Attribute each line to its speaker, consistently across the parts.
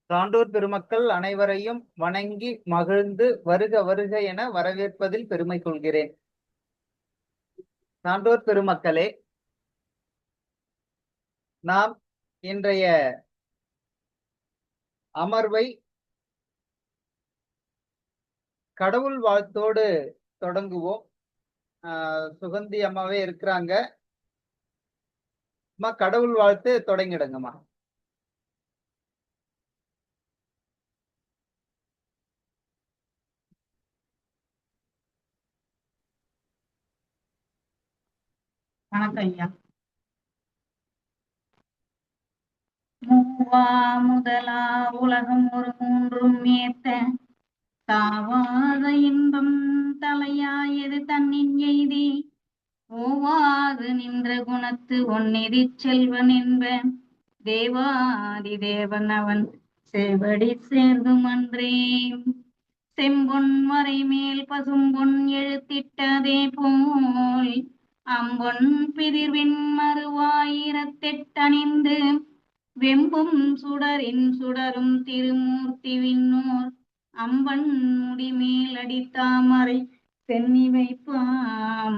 Speaker 1: சான்றோர் பெருமக்கள் அனைவரையும் வணங்கி மகிழ்ந்து வருக வருக என வரவேற்பதில் பெருமை கொள்கிறேன். சான்றோர் பெருமக்களே, நாம் இன்றைய அமர்வை கடவுள் வாழ்த்தோடு தொடங்குவோம். சுகந்தி அம்மாவே இருக்கிறாங்க. அம்மா, கடவுள் வாழ்த்து தொடங்கிடுங்கம்மா.
Speaker 2: வணக்கம் ஐயா. மூவா முதலா உலகம் ஒரு மூன்றும் ஏத்த தாவாத இன்பம் தலையாயது தன்னின் எய்தி ஓவாது நின்ற குணத்து ஒன்னிதி செல்வன் என்ப தேவாதி தேவன் அவன் செவடி சேர்ந்தும் அன்றே. செம்பொன் மறை மேல் பசும்பொன் எழுத்திட்டதே போல் அம்பொன் பிதிர்வின் மறுவாயிரத்தெட்டணிந்து வெம்பும் சுடரின் சுடரும் திருமூர்த்தி விண்ணோர் அம்பன் முடிமேல் அடித்தாமரை சென்னி வைப்பாம்.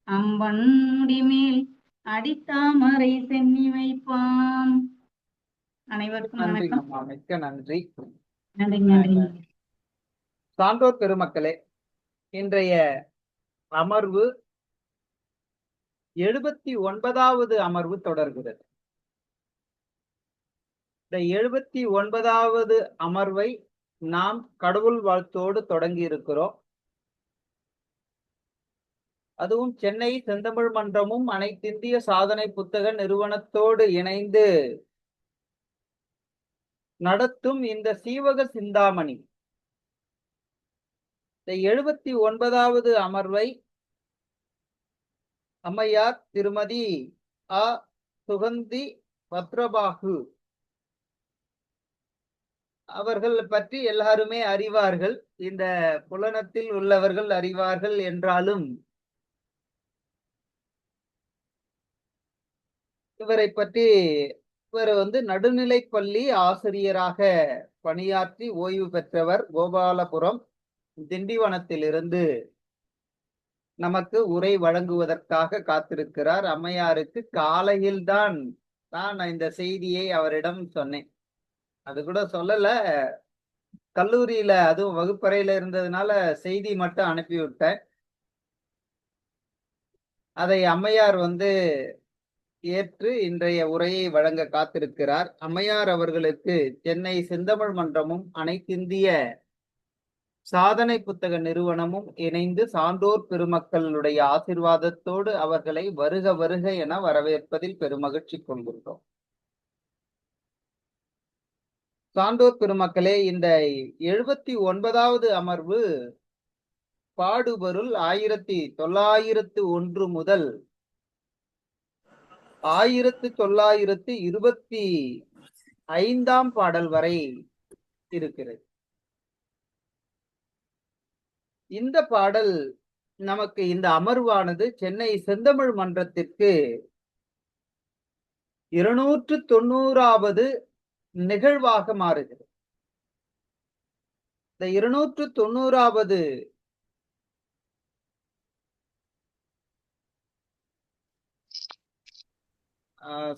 Speaker 2: அம்பன் முடிமேல் அடித்தாமரை சென்னி வைப்பாம். அனைவருக்கும் வணக்கம்.
Speaker 1: மிக்க நன்றி.
Speaker 2: நன்றி.
Speaker 1: சான்றோர் பெருமக்களே, இன்றைய அமர்வு 79வது அமர்வு தொடர்கிறது. இந்த 79வது அமர்வை நாம் கடவுள் வாழ்த்தோடு தொடங்கி இருக்கிறோம். அதுவும் சென்னை செந்தமிழ் மன்றமும் அனைத்திந்திய சாதனை புத்தக நிறுவனத்தோடு இணைந்து நடத்தும் இந்த சீவக சிந்தாமணி இந்த 79வது அமர்வை அம்மையார் திருமதி அ. சுகந்தி பத்ரபாகு அவர்கள் பற்றி எல்லாருமே அறிவார்கள். இந்த புலனத்தில் உள்ளவர்கள் அறிவார்கள் என்றாலும் இவரை பற்றி இவர் நடுநிலைப்பள்ளி ஆசிரியராக பணியாற்றி ஓய்வு பெற்றவர். கோபாலபுரம் திண்டிவனத்திலிருந்து நமக்கு உரை வழங்குவதற்காக காத்திருக்கிறார். அம்மையாருக்கு காலையில் தான் நான் இந்த செய்தியை அவரிடம் சொன்னேன். அது கூட சொல்லல, கல்லூரியில அதுவும் வகுப்பறையில இருந்ததுனால செய்தி மட்டும் அனுப்பிவிட்டேன். அதை அம்மையார் ஏற்று இன்றைய உரையை வழங்க காத்திருக்கிறார். அம்மையார் அவர்களுக்கு சென்னை செந்தமிழ் மன்றமும் அனைத்திந்திய சாதனை புத்தக நிறுவனமும் இணைந்து சான்றோர் பெருமக்களுடைய ஆசிர்வாதத்தோடு அவர்களை வருக வருக என வரவேற்பதில் பெருமகிழ்ச்சி கொள்கின்றோம். சான்றோர் பெருமக்களே, இந்த 79வது அமர்வு பாடுபொருள் 1901 முதல் 1925 பாடல் வரை இருக்கிறது. இந்த பாடல் நமக்கு இந்த அமர்வானது சென்னை செந்தமிழ் மன்றத்திற்கு 290வது நிகழ்வாக மாறுகிறது. இந்த 290வது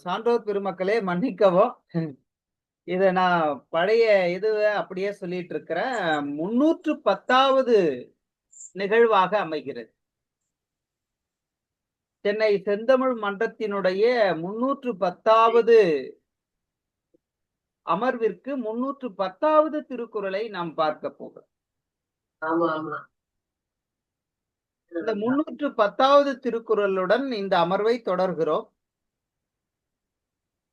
Speaker 1: சான்றோர் பெருமக்களே மன்னிக்கவும், இத நான் பழைய அப்படியே சொல்லிட்டு இருக்கிறேன். 310வது நிகழ்வாக அமைகிறது. சென்னை செந்தமிழ் மன்றத்தினுடைய 310வது அமர்விற்கு 310வது திருக்குறளை நாம் பார்க்க போகிறோம். இந்த 310வது திருக்குறளுடன் இந்த அமர்வை தொடர்கிறோம்.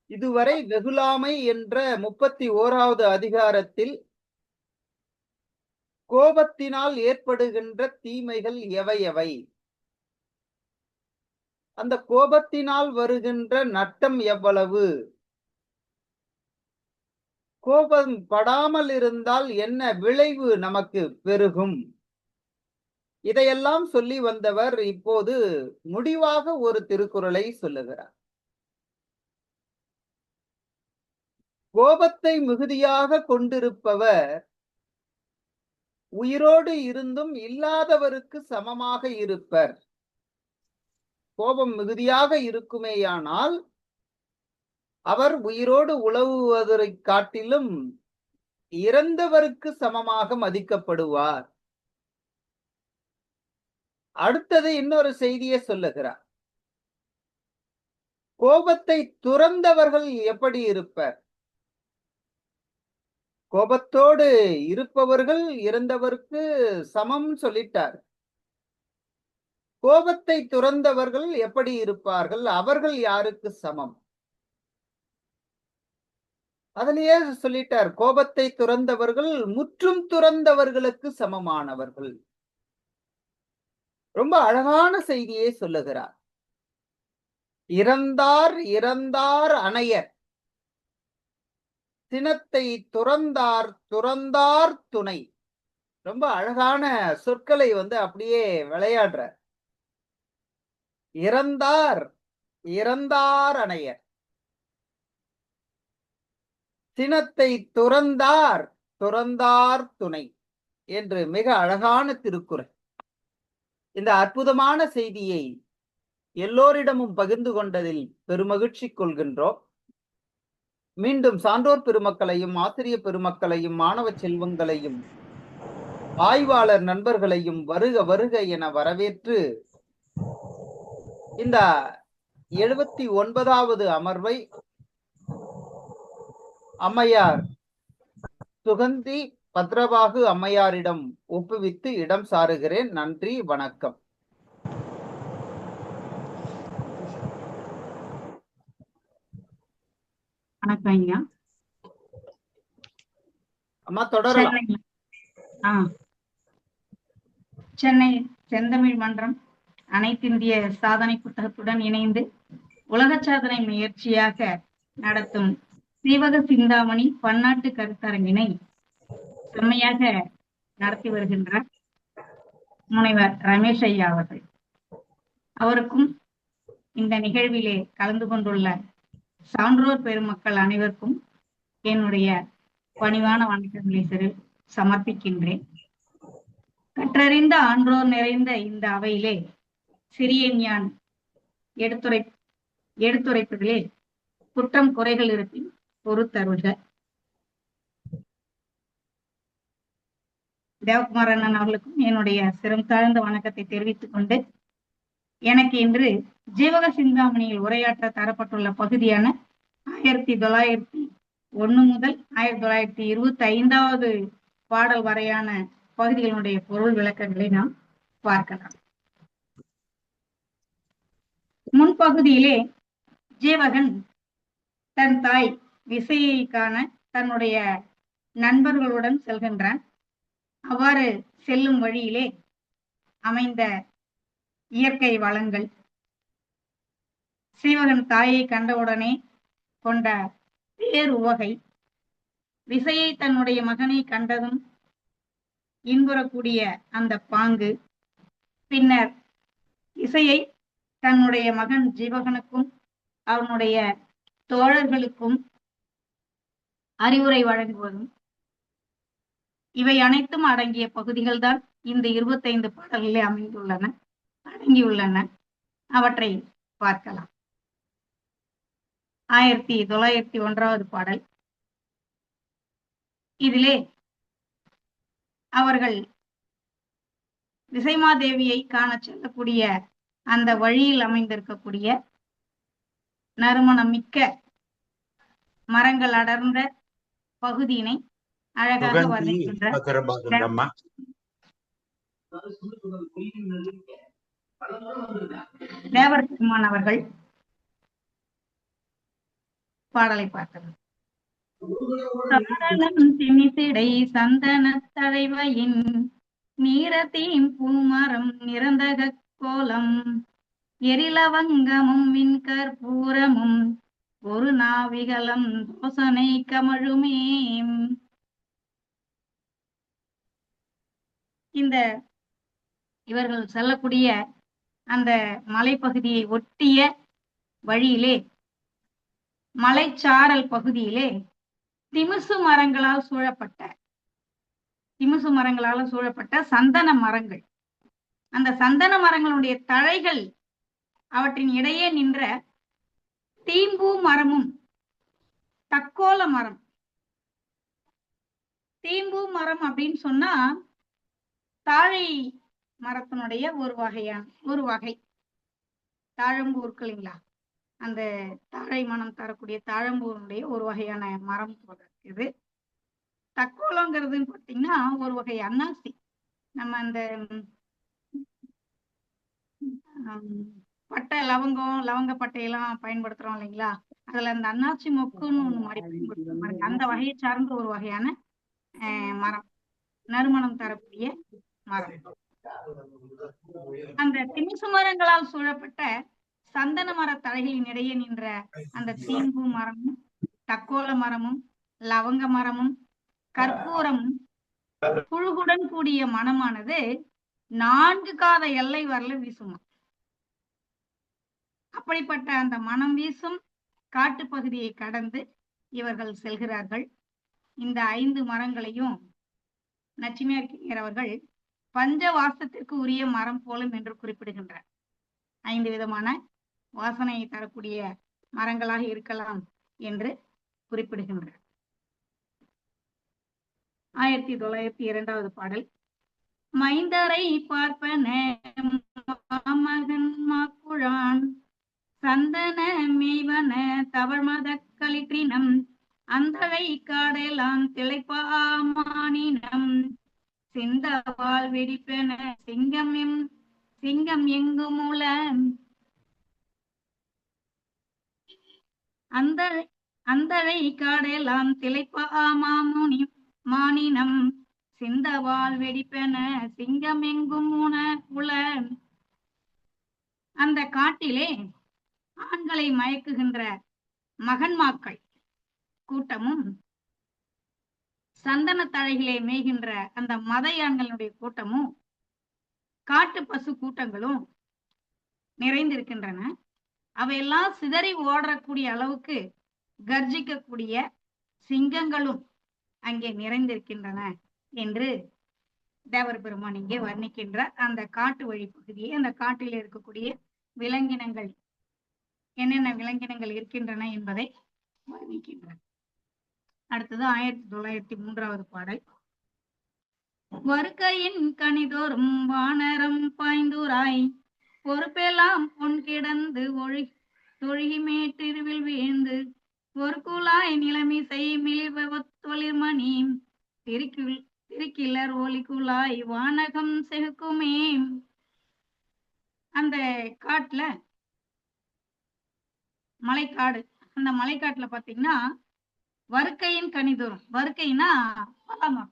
Speaker 1: இதுவரை வெகுளாமை என்ற 31வது அதிகாரத்தில் கோபத்தினால் ஏற்படுகின்ற தீமைகள் எவை எவை, அந்த கோபத்தினால் வருகின்ற நட்டம் எவ்வளவு, கோபம் படாமல் இருந்தால் என்ன விளைவு நமக்கு பெருகும், இதையெல்லாம் சொல்லி வந்தவர் இப்போது முடிவாக ஒரு திருக்குறளை சொல்லுகிறார். கோபத்தை மிகுதியாக கொண்டிருப்பவர் உயிரோடு இருந்தும் இல்லாதவருக்கு சமமாக இருப்பர். கோபம் மிகுதியாக இருக்குமேயானால் அவர் உயிரோடு உலவுவதை காட்டிலும் இறந்தவருக்கு சமமாக மதிக்கப்படுவார். அடுத்தது இன்னொரு செய்தியை சொல்லுகிறார். கோபத்தை துறந்தவர்கள் எப்படி இருப்பர்? கோபத்தோடு இருப்பவர்கள் இறந்தவருக்கு சமம் சொல்லிட்டார். கோபத்தை துறந்தவர்கள் எப்படி இருப்பார்கள்? அவர்கள் யாருக்கு சமம்? அதிலேயே சொல்லிட்டார், கோபத்தை துறந்தவர்கள் முற்றும் துறந்தவர்களுக்கு சமமானவர்கள். ரொம்ப அழகான செய்தியை சொல்லுகிறார். இறந்தார் இறந்தார் அணையர், சினத்தை துறந்தார் துறந்தார் துணை. ரொம்ப அழகான சொற்களை அப்படியே விளையாடுற. இறந்தார் இறந்தார் அணையர், சினத்தை துறந்தார் துறந்தார் துணை என்று மிக அழகான திருக்குறள். இந்த அற்புதமான செய்தியை எல்லோரிடமும் பகிர்ந்து கொண்டதில் பெருமகிழ்ச்சி கொள்கின்றோம். மீண்டும் சான்றோர் பெருமக்களையும் ஆசிரியர் பெருமக்களையும் மாணவ செல்வங்களையும் ஆய்வாளர் நண்பர்களையும் வருக வருக என வரவேற்று இந்த 79வது அமர்வை அம்மையார் சுகந்தி பத்ரபாகு அம்மையாரிடம் ஒப்புவித்து இடம் சாருகிறேன். நன்றி, வணக்கம்.
Speaker 2: வணக்கம் ஐயா.
Speaker 1: அம்மா தொடரலாம்.
Speaker 2: சென்னை செந்தமிழ் மன்றம் அனைத்திந்திய சாதனை புத்தகத்துடன் இணைந்து உலக சாதனை முயற்சியாக நடத்தும் சீவக சிந்தாமணி பன்னாட்டு கருத்தரங்கினை செம்மையாக நடத்தி வருகின்றார் முனைவர் ரமேஷ் ஐயா அவர்கள். அவருக்கும் இந்த நிகழ்விலே கலந்து கொண்டுள்ள சான்றோர் பெருமக்கள் அனைவருக்கும் என்னுடைய பணிவான வணக்கங்களை சமர்ப்பிக்கின்றேன். கற்றறிந்த ஆன்றோர் நிறைந்த இந்த அவையிலே சிறிய ஞான் எடுத்துரைப்பதிலே குற்றம் குறைகள் இருப்பின் பொறுத்தருள்க. தேவகுமார் அண்ணன் அவர்களுக்கும் என்னுடைய சிரம் தாழ்ந்த வணக்கத்தை தெரிவித்துக் கொண்டு, எனக்கு இன்று ஜீவக சிந்தாமணியில் உரையாற்ற தரப்பட்டுள்ள பகுதியான 1901 முதல் 1925வது பாடல் வரையான பகுதிகளுடைய பொருள் விளக்கங்களை நாம் பார்க்கலாம். முன்பகுதியிலே ஜீவகன் தன் தாய் விசையை காண தன்னுடைய நண்பர்களுடன் செல்கின்றான். அவ்வாறு செல்லும் வழியிலே அமைந்த இயற்கை வளங்கள், சீவகன் தாயை கண்டவுடனே கொண்ட பேர் உவகை, விசையை தன்னுடைய மகனை கண்டதும் இன்புறக்கூடிய அந்த பாங்கு, பின்னர் இசையை தன்னுடைய மகன் ஜீவகனுக்கும் அவனுடைய தோழர்களுக்கும் அறிவுரை வழங்குவதும், இவை அனைத்தும் அடங்கிய பகுதிகள் தான் இந்த 25 பாடல்களே அடங்கியுள்ளன. அவற்றை பார்க்கலாம். 1901வது பாடல். இதிலே அவர்கள் விசைமாதேவியை காண செல்லக்கூடிய அந்த வழியில் அமைந்திருக்கக்கூடிய நறுமணம் மிக்க மரங்கள் அடர்ந்த பகுதியினை அழகாக வர்ணிக்கின்ற தேவர் பெருமான் அவர்கள் பாடலை பார்க்கலாம். திமிசிடை சந்தன தழைவையின் நீரத்தீம் பூமரம் நிறந்தக கோலம் எரிலவங்கமும் மின்கற்பூரமும் ஒரு நாவிகலம் தோசனை கமழுமே. இந்த இவர்கள் செல்லக்கூடிய அந்த மலைப்பகுதியை ஒட்டிய வழியிலே, மலைச்சாரல் பகுதியிலே திமிசு மரங்களால் சூழப்பட்ட சந்தன மரங்கள். அந்த சந்தன மரங்களுடைய தழைகள் அவற்றின் இடையே நின்ற தீம்பூ மரமும் தக்கோல மரம். தீம்பூ மரம் அப்படின்னு சொன்னா தாழை மரத்தினுடைய ஒரு வகை தாழம்பூ இருக்கு இல்லைங்களா, அந்த தாழை மனம் தரக்கூடிய தாழம்பூனுடைய ஒரு வகையான மரம் போல இருக்குது. தக்கோலங்கிறதுன்னு பார்த்தீங்கன்னா ஒரு வகை அன்னாசி. நம்ம அந்த பட்டை லவங்க பட்டையெல்லாம் பயன்படுத்துறோம் இல்லைங்களா, அதுல அந்த அன்னாசி மொக்குன்னு ஒண்ணு மாதிரி பயன்படுத்துறோம். அந்த வகையை சார்ந்த ஒரு வகையான மரம், நறுமணம் தரக்கூடிய மரம். அந்த திமிசு மரங்களால் சூழப்பட்ட சந்தன மர தழைகளின் இடையே நின்ற அந்த தீம்பூ மரமும் தக்கோல மரமும் லவங்க மரமும் கற்பூரமும் புழுகுடன் கூடிய மனமானது 4 காத எல்லை வரல வீசுமா. அப்படிப்பட்ட அந்த மனம் வீசும் காட்டு பகுதியை கடந்து இவர்கள் செல்கிறார்கள். இந்த 5 மரங்களையும் நச்சினார் அவர்கள் பஞ்ச வாசத்திற்கு உரிய மரம் போலும் என்று குறிப்பிடுகின்றார். 5 விதமான வாசனையை தரக்கூடிய மரங்களாக இருக்கலாம் என்று குறிப்பிடுகின்றார். 1902வது பாடல். மைந்தரை பார்ப்பன மாமகன் மாக்குழான் சந்தன மேய்வன தவழ்மத களிற்றினம் அந்தழை காடெல்லாம் திளைப்பாமானினம் சிந்தவால் வெடிப்பென சிங்கம் எங்குமுல அந்தழை காடெல்லாம் திளைப்பாமாமுனி மானினம் சிந்தவால் வெடிப்பென சிங்கம் எங்கும் உல. அந்த காட்டிலே ஆண்களை மயக்குகின்ற மகன்மாக்கள் கூட்டமும் சந்தன தழைகளை மேய்கின்ற அந்த மதையான்களுடைய கூட்டமும் காட்டு பசு கூட்டங்களும் நிறைந்திருக்கின்றன. அவையெல்லாம் சிதறி ஓடக்கூடிய அளவுக்கு கர்ஜிக்கக்கூடிய சிங்கங்களும் அங்கே நிறைந்திருக்கின்றன என்று தேவர் பெருமான் இங்கே வர்ணிக்கின்ற அந்த காட்டு வழி பகுதியை, அந்த காட்டில் இருக்கக்கூடிய விலங்கினங்கள், என்னென்ன விலங்கினங்கள் இருக்கின்றன என்பதை வர்ணிக்கின்றார். அடுத்தது 1903வது பாடல். வருக்கையின் கனிதோறும் வானரம் பாய்ந்தூராய் பொறுப்பெல்லாம் பொன் கிடந்து தொழுகி மேட்டிருவில் வீழ்ந்து ஒரு குழாய் நிலமிசை மிளிர்வொளிர்மணி திருக்கிலர் ஒலி குழாய் வானகம் செகுக்குமே. அந்த காட்டுல மலைக்காடு, அந்த மலைக்காட்டுல பாத்தீங்கன்னா வருக்கையின் கனிதோறும், வருக்கைனா பலாமரம்,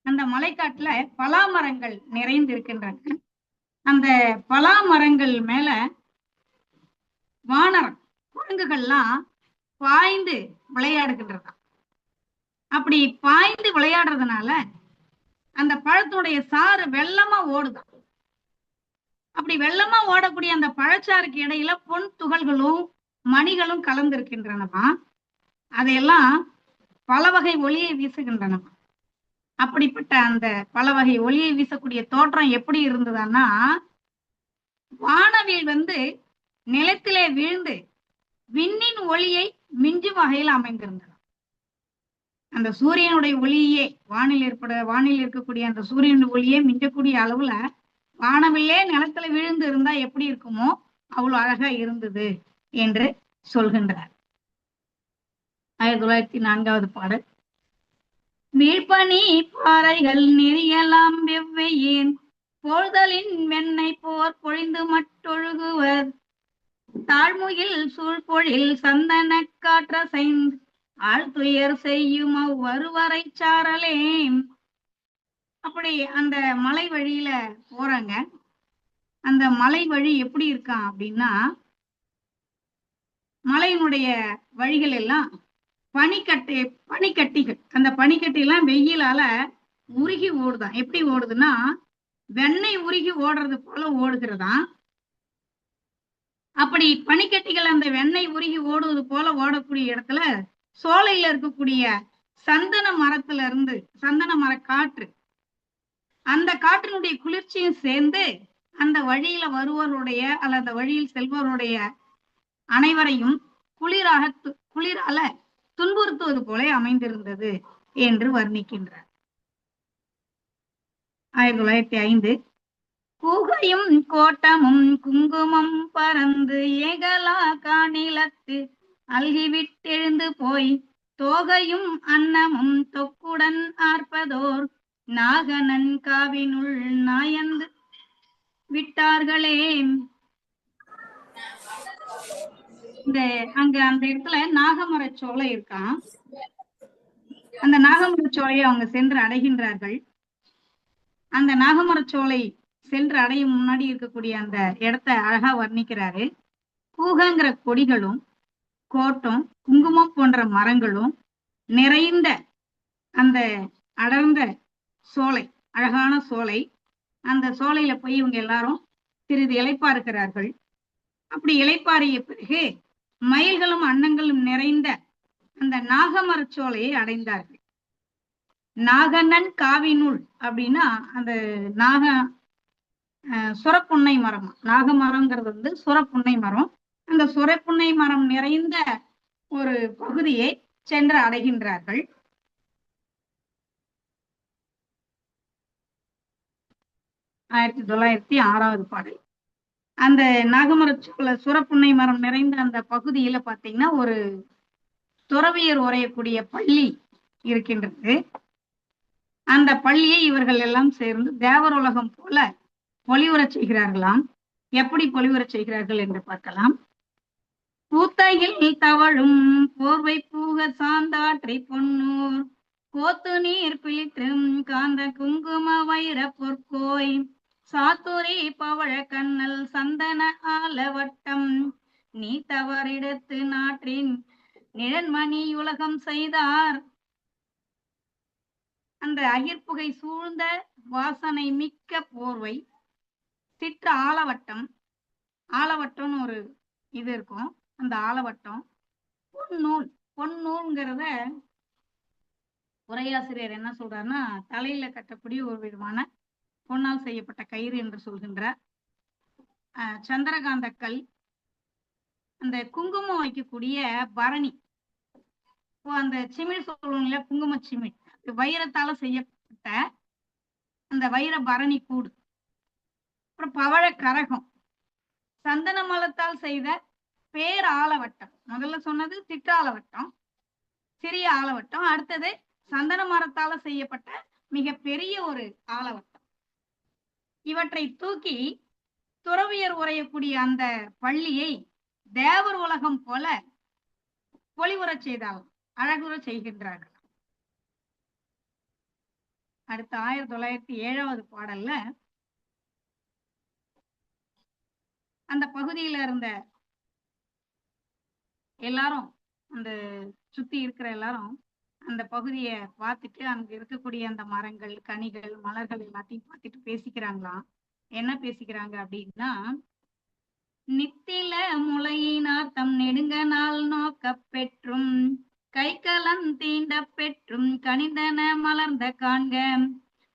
Speaker 2: அந்த மலைக்காட்டுல பலாமரங்கள் நிறைந்து இருக்கின்றன. அந்த பலாமரங்கள் மேல வானரம் குரங்குகள்லாம் பாய்ந்து விளையாடுகின்றன. அப்படி பாய்ந்து விளையாடுறதுனால அந்த பழத்துடைய சாறு வெள்ளமா ஓடுதான். அப்படி வெள்ளமா ஓடக்கூடிய அந்த பழச்சாருக்கு இடையில பொன் துகள்களும் மணிகளும் கலந்திருக்கின்றனவா. அதையெல்லாம் பல வகை ஒளியை வீசுகின்றனவா. அப்படிப்பட்ட அந்த பல வகை ஒளியை வீசக்கூடிய தோற்றம் எப்படி இருந்ததுன்னா, வானவில் நிலத்திலே வீழ்ந்து விண்ணின் ஒளியை மிஞ்சும் வகையில் அமைந்திருந்தது. அந்த சூரியனுடைய ஒளியே வானில் இருக்கக்கூடிய அந்த சூரியன் ஒளியே மிஞ்சக்கூடிய அளவுல வானவில்லே நிலத்துல விழுந்து இருந்தா எப்படி இருக்குமோ அவ்வளவு அழகா இருந்தது என்று சொல்கின்றார். 1904வது பாடல். வீழ்பனி பாறைகள் நெறியலாம் வெவ்வையேன் போழ்தலின் வெண்ணை போர் பொழிந்து மட்டொழுகுவர் தாழ்முகில் சூழ்பொழில் சந்தன காற்றசைந்து ஆழ்துயர் செய்யும் அவ்வருவரை சாரலே. அப்படி அந்த மலை வழியில போறாங்க. அந்த மலை வழி எப்படி இருக்கான் அப்படின்னா, மலையினுடைய வழிகள் எல்லாம் பனிக்கட்டிகள், அந்த பனிக்கட்டி எல்லாம் வெயிலால உருகி ஓடுதான். எப்படி ஓடுதுன்னா வெண்ணெய் உருகி ஓடுறது போல ஓடுகிறதா. அப்படி பனிக்கட்டிகள் அந்த வெண்ணெய் உருகி ஓடுவது போல ஓடக்கூடிய இடத்துல சோலையில இருக்கக்கூடிய சந்தன மரத்துல இருந்து சந்தன மர காற்று, அந்த காற்றினுடைய குளிர்ச்சியும் சேர்ந்து அந்த வழியில வருவருடைய அல்லது அந்த வழியில் செல்பவருடைய அனைவரையும் குளிரால துன்புறுத்துவது போல அமைந்திருந்தது என்று வர்ணிக்கின்றார். 1905 கூகையும் கோட்டமும் குங்குமம் பறந்து ஏகலா காணிலத்து அல்கிவிட்டெழுந்து போய் தோகையும் அன்னமும் தொக்குடன் ஆர்ப்பதோர் நாகனன் காவினுள் நாயந்து விட்டார்களே. அந்த இடத்துல நாகமர சோலை இருக்கான். அந்த நாகமர சோலையை அவங்க சென்று அடைகின்றார்கள். அந்த நாகமர சோலை சென்று அடையும் முன்னாடி இருக்கக்கூடிய அந்த இடத்த அழகா வர்ணிக்கிறாரு. கூகங்கிற கொடிகளும் கோட்டம் குங்குமம் போன்ற மரங்களும் நிறைந்த அந்த அடர்ந்த சோலை, அழகான சோலை. அந்த சோலையில போய் இவங்க எல்லாரும் சிறிது இளைப்பாறுகிறார்கள். அப்படி இளைப்பாறிய பிறகு மயில்களும் அன்னங்களும் நிறைந்த அந்த நாகமர சோலையை அடைந்தார்கள். நாகனன் காவினுள் அப்படின்னா அந்த சுரப்புன்னை மரம், நாகமரம்ங்கிறது சுரப்புன்னை மரம். அந்த சுரப்புன்னை மரம் நிறைந்த ஒரு பகுதியை சென்று அடைகின்றார்கள். 1906வது பாடல். அந்த நாகமர சுரப்புன்னை மரம் நிறைந்த அந்த பகுதியில பாத்தீங்கன்னா ஒரு துறவியர் உரையக்கூடிய பள்ளி இருக்கின்றது. அந்த பள்ளியை இவர்கள் எல்லாம் சேர்ந்து தேவர் உலகம் போல பொலிவுறச் செய்கிறார்களாம். எப்படி பொலிவுறச் செய்கிறார்கள் என்று பார்க்கலாம். பூத்தையில் தவழும் போர்வை பூக சாந்தாற்றை பொன்னூர் கோத்து நீர் பிளிற்றும் காந்த குங்கும வைர பொற்கோய் சாத்துரி பவழ கண்ணல் சந்தன ஆலவட்டம் நீ தவறிடத்து நாற்றின் நிழன்மணி உலகம் செய்தார். அந்த அகிர்புகை சூழ்ந்த வாசனை மிக்க போர்வை, சிற்ற ஆலவட்டம், ஆலவட்டம்னு ஒரு இது இருக்கும். அந்த ஆலவட்டம் பொன்னூல், பொன்னூல்ங்கிறத உரையாசிரியர் என்ன சொல்றாருன்னா தலையில கட்டக்கூடிய ஒரு விதமான பொன்னால் செய்யப்பட்ட கயிறு என்று சொல்கின்றார். சந்திரகாந்த கல், அந்த குங்குமம் வைக்கக்கூடிய பரணி, அந்த சிமிழ் சொல்லுவோம் இல்லையா, குங்கும சிமிழ், வைரத்தால செய்யப்பட்ட அந்த வைர பரணி கூடு, அப்புறம் பவழ கரகம், சந்தன மலத்தால் செய்த பேர் ஆலவட்டம். முதல்ல சொன்னது சிற்றாலவட்டம், சிறிய ஆலவட்டம். அடுத்தது சந்தன மரத்தால செய்யப்பட்ட மிக பெரிய ஒரு ஆலவட்டம். இவற்றை தூக்கி துறவியர் உரையக்கூடிய அந்த பள்ளியை தேவர் உலகம் போல பொலிவுறச் செய்தாலும் அழகுற செய்கின்றார்கள். அடுத்த 1907வது பாடல்ல அந்த பகுதியில இருந்த எல்லாரும், அந்த சுத்தி இருக்கிற எல்லாரும் அந்த பகுதியை பார்த்துட்டு அங்க இருக்கக்கூடிய அந்த மரங்கள், கனிகள், மலர்கள் எல்லாத்தையும் பார்த்துட்டு பேசிக்கிறாங்களாம். என்ன பேசிக்கிறாங்க அப்படின்னா, நித்தில முளையினார் தம் நெடுங்க நாள் நோக்க பெற்றும் கைக்கலன் தீண்ட பெற்றும் கனிந்தன மலர்ந்த காண்க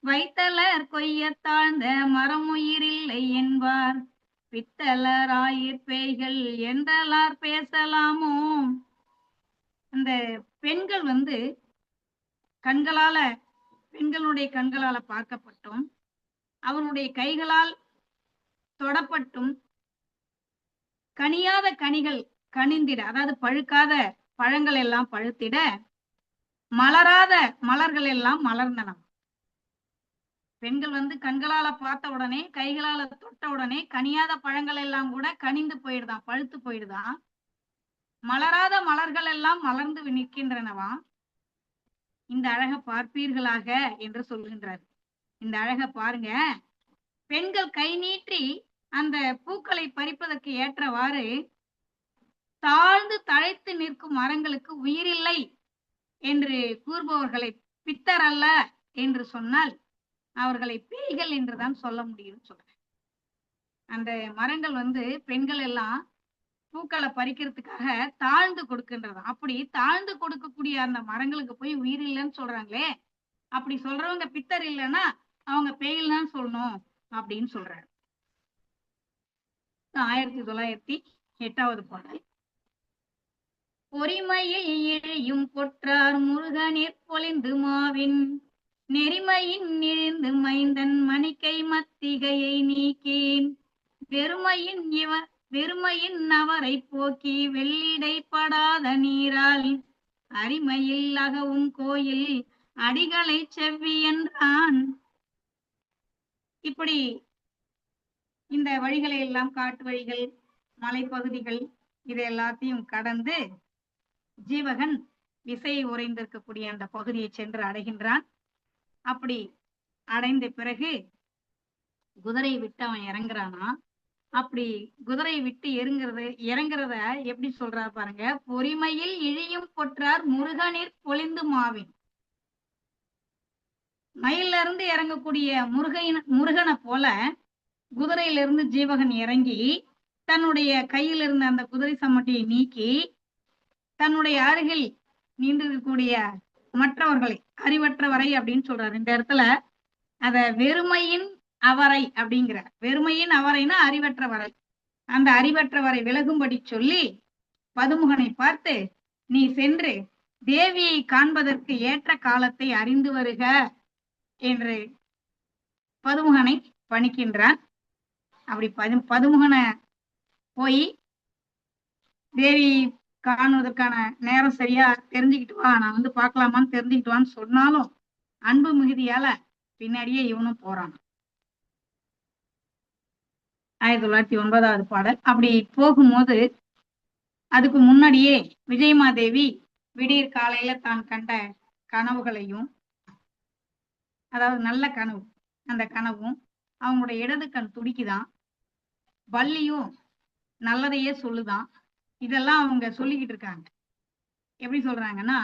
Speaker 2: வைத்தலர் கொய்ய தாழ்ந்த மரமுயிரில்லை என்பார் பித்தலர் ஆயிற்பேய்கள் என்றலார் பேசலாமோ. அந்த பெண்கள் பெண்களுடைய கண்களால பார்க்கப்பட்டும் அவனுடைய கைகளால் தொடப்பட்டும் கனியாத கனிகள் கனிந்திட, அதாவது பழுக்காத பழங்கள் எல்லாம் பழுத்திட, மலராத மலர்கள் எல்லாம் மலர்ந்தன. பெண்கள் கண்களால பார்த்த உடனே, கைகளால தொட்ட உடனே கனியாத பழங்கள் எல்லாம் கூட கனிந்து போயிடுதான், பழுத்து போயிடுதான். மலராத மலர்கள் எல்லாம் மலர்ந்து நிற்கின்றனவா. இந்த அழக பார்ப்பீர்களாக என்று சொல்கின்றார். இந்த அழக பாருங்க. பெண்கள் கை நீட்டி அந்த பூக்களை பறிப்பதற்கு ஏற்றவாறு தாழ்ந்து தழைத்து நிற்கும் மரங்களுக்கு உயிரில்லை என்று கூறுபவர்களை பித்தர் அல்ல என்று சொன்னால் அவர்களை பேய்கள் என்றுதான் சொல்ல முடியும் சொல்றேன். அந்த மரங்கள் பெண்கள் எல்லாம் பூக்களை பறிக்கிறதுக்காக தாழ்ந்து கொடுக்கின்றது. அப்படி தாழ்ந்து கொடுக்கக்கூடிய அந்த மரங்களுக்கு போய் உயிர் இல்லைன்னு சொல்றாங்களே, அப்படி சொல்றவங்க பித்தர் இல்லைன்னா அவங்க பேய்கள் தான் சொல்லணும் அப்படின்னு சொல்றாரு. 1908வது பாடல். பொறிமையில் இழையும் பொற்றார் முருகனிற் பொலிந்து மாவின் நெறிமையின் இழிந்து மைந்தன் மணிக்கை மத்திகையை நீக்கி வெறுமையின் அவரை போக்கி வெள்ளிடை படாத நீரால் அரிமையில் அகவும் கோயில் அடிகளை செவ்வி என்றான். இப்படி இந்த வழிகளை எல்லாம், காட்டு வழிகள், மலைப்பகுதிகள், இது எல்லாத்தையும் கடந்து ஜீவகன் விசையை உறைந்திருக்கக்கூடிய அந்த பகுதியை சென்று அடைகின்றான். அப்படி அடைந்த பிறகு குதிரை விட்டு அவன் இறங்குறானா. அப்படி குதிரை விட்டு இறங்குறத எப்படி சொல்றார் பாருங்க. பொறிமையில் இழியும் பொற்றார் முருகனிற் பொலிந்து மாவின். மயில இருந்து இறங்கக்கூடிய முருகனை போல குதிரையிலிருந்து ஜீவகன் இறங்கி தன்னுடைய கையில் இருந்த அந்த குதிரை சம்மட்டியை நீக்கி தன்னுடைய அருகில் நீண்டிருக்கக்கூடிய மற்றவர்களை, அறிவற்றவரை அப்படின்னு சொல்றாரு. இந்த இடத்துல அத வெறுமையின் அவரை அப்படிங்கிற, வெறுமையின் அவரைனா அறிவற்றவரை, அந்த அறிவற்றவரை விலகும்படி சொல்லி பதுமுகனை பார்த்து, நீ சென்று தேவியை காண்பதற்கு ஏற்ற காலத்தை அறிந்து வருக என்று பதுமுகனை பணிக்கின்றான். அப்படி பதுமுகனை போய் தேவி காணுவதற்கான நேரம் சரியா தெரிஞ்சுக்கிட்டு வா, நான் பார்க்கலாமான்னு தெரிஞ்சுக்கிட்டு வான்னு சொன்னாலும் அன்பு மிகுதியால பின்னாடியே இவனும் போறான். 1909வது பாடல். அப்படி போகும்போது அதுக்கு முன்னாடியே விஜயமாதேவி விடியற் காலையில தான் கண்ட கனவுகளையும், அதாவது நல்ல கனவு, அந்த கனவும் அவங்களுடைய இடது கண் துடிக்குதான், வள்ளியும் நல்லதையே சொல்லுதான், இதெல்லாம் அவங்க சொல்லிக்கிட்டு இருக்காங்க. எப்படி சொல்றாங்கன்னா,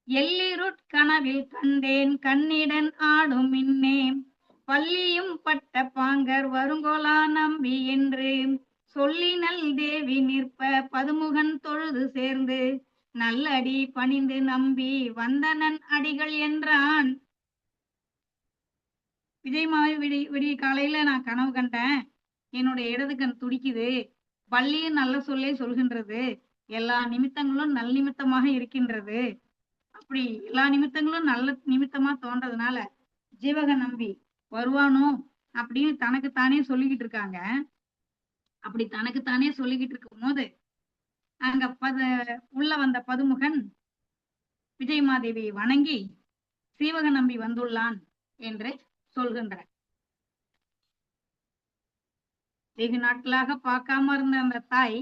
Speaker 2: எல்லிருட்கனவில் கண்டேன் கண்ணிடன் ஆடும் மின்னே பள்ளியும் பட்ட பாங்கர் வருங்கோலா நம்பி என்று சொல்லினல் தேவி நிற்ப பதுமுகன் தொழுது சேர்ந்து நல்லடி பணிந்து நம்பி வந்தனன் அடிகள் என்றான். விஜயமாவி விடிய காலையில நான் கனவு கண்டேன், என்னுடைய இடது கண் துடிக்குது, பள்ளியும் நல்ல சொல்லே சொல்கின்றது, எல்லா நிமித்தங்களும் நல் நிமித்தமாக இருக்கின்றது, அப்படி எல்லா நிமித்தங்களும் நல்ல நிமித்தமா தோன்றதுனால ஜீவகன் நம்பி வருவானோ அப்படின்னு தனக்குத்தானே சொல்லிக்கிட்டு இருக்காங்க. அப்படி தனக்குத்தானே சொல்லிக்கிட்டு இருக்கும் போது அங்க உள்ள வந்த பதுமுகன் விஜயமாதேவியை வணங்கி சீவகன் நம்பி வந்துள்ளான் என்று சொல்கின்றார். வெகு நாட்களாக பார்க்காம இருந்த அந்த தாய்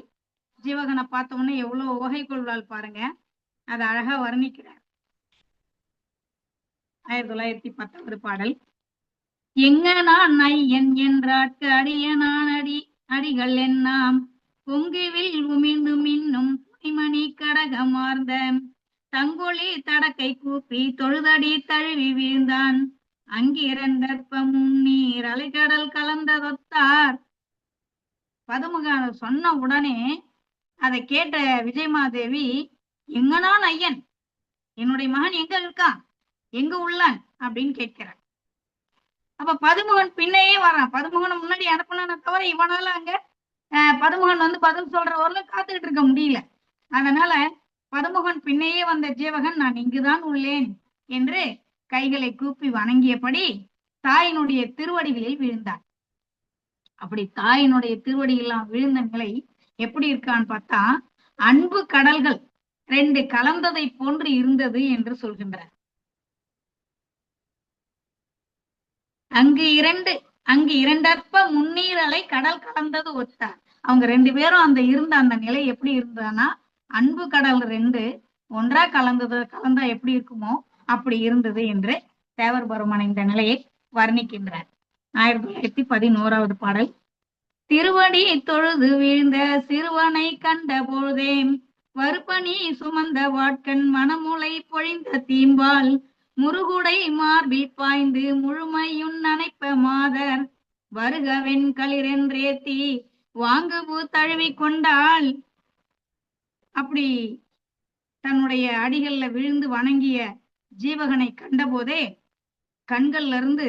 Speaker 2: ஜீவகனை பார்த்த உடனே எவ்வளவு உவகை கொள்வாள் பாருங்க. அதை அழகா வர்ணிக்கிறார். 1910வது பாடல். எங்க நான் ஐயன் என்றாட்கு அடியனான் அடிகள் என்னாம் பொங்குவில் உமிழ்ந்து மின்னும் புனிமணி கடகமார்ந்த தங்கொழி தடக்கை கூப்பி தொழுதடி தழுவி வீழ்ந்தான் அங்கிரண்டற்பமும் நீர் அலைக்கடல் கலந்ததொத்தார். பதுமுகன் சொன்ன உடனே அதை கேட்ட விஜயமாதேவி, எங்கனான் ஐயன், என்னுடைய மகன் எங்க இருக்கான், எங்க உள்ளான் அப்படின்னு கேட்கிறான். அப்ப பதுமுகன் பின்னையே வரான். பதுமுகனை முன்னாடி அனுப்பினான தவிர இவனால அங்க பதுமுகன் பதில் சொல்றவர்களும் காத்துக்கிட்டு இருக்க முடியல. அதனால பதுமுகன் பின்னையே வந்த ஜீவகன் நான் இங்குதான் உள்ளேன் என்று கைகளை கூப்பி வணங்கியபடி தாயினுடைய திருவடிகளில் விழுந்தான். அப்படி தாயினுடைய திருவடியெல்லாம் விழுந்த நிலை எப்படி இருக்கான்னு பார்த்தா, அன்பு கடல்கள் 2 கலந்ததை போன்று இருந்தது என்று சொல்கின்றார். அங்கு இரண்டற்ப முன்னீர் அலை கடல் கலந்தது ஒத்தார். அவங்க 2 பேரும் இருந்த அந்த நிலை எப்படி இருந்ததுன்னா, அன்பு கடல் 2 ஒன்றா கலந்தா எப்படி இருக்குமோ அப்படி இருந்தது என்று தேவர் பெருமான் இந்த நிலையை வர்ணிக்கின்றார். 1911வது பாடல். திருவடி தொழுது வீழ்ந்த சிறுவனை கண்ட பொழுதே வறுப்பணி சுமந்த வாட்கண் மணமுலை பொழிந்த தீம்பால் முருகுடை மார்பில் பாய்ந்து முழுமையுன் நனைப்ப மாதர் வருகவென் களிரென்றேத்தி வாங்குபூ தழுவி கொண்டாள். அப்படி தன்னுடைய அடிகள்ல விழுந்து வணங்கிய ஜீவகனை கண்டபோதே கண்கள்ல இருந்து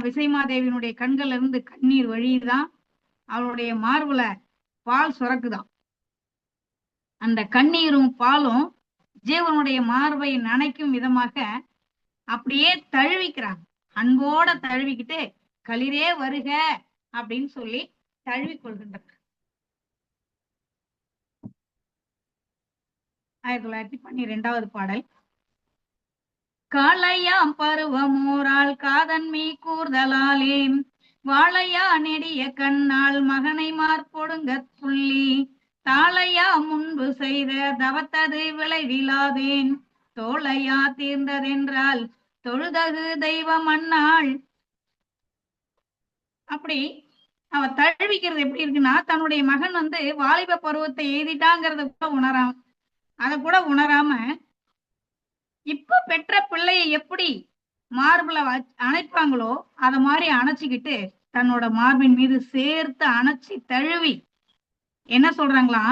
Speaker 2: விசைமாதேவியினுடைய கண்கள்ல இருந்து கண்ணீர் வழியுதான். அவளுடைய மார்புல பால் சுரக்குதான். அந்த கண்ணீரும் பாலும் ஜீவனுடைய மார்பை நனைக்கும் விதமாக அப்படியே தழுவிக்கிறாங்க. அன்போட தழுவிக்கிட்டு களிரே வருக அப்படின்னு சொல்லி தழுவி கொள்கின்றனர். 1912வது பாடல். காளையாம் பருவமோரால் காதன்மீ கூர்தலாலே வாழையா நெடிய கண்ணால் மகனை மார்பொடுங்க புள்ளி தாளையா முன்பு செய்த தவத்தது விளைவிலாதேன் தோளையா தீர்ந்ததென்றால் தொழுதகு தெய்வம் அன்னாள். அப்படி அவ தழுவிக்கிறது எப்படி இருக்குன்னா, தன்னுடைய மகன் வாலிப பருவத்தை எய்திட்டாங்கிறத கூட உணராம அத கூட உணராம இப்ப பெற்ற பிள்ளைய எப்படி மார்புல அணைப்பாங்களோ அத மாதிரி அணைச்சுக்கிட்டு தன்னோட மார்பின் மீது சேர்த்து அணைச்சி தழுவி என்ன சொல்றாங்களா,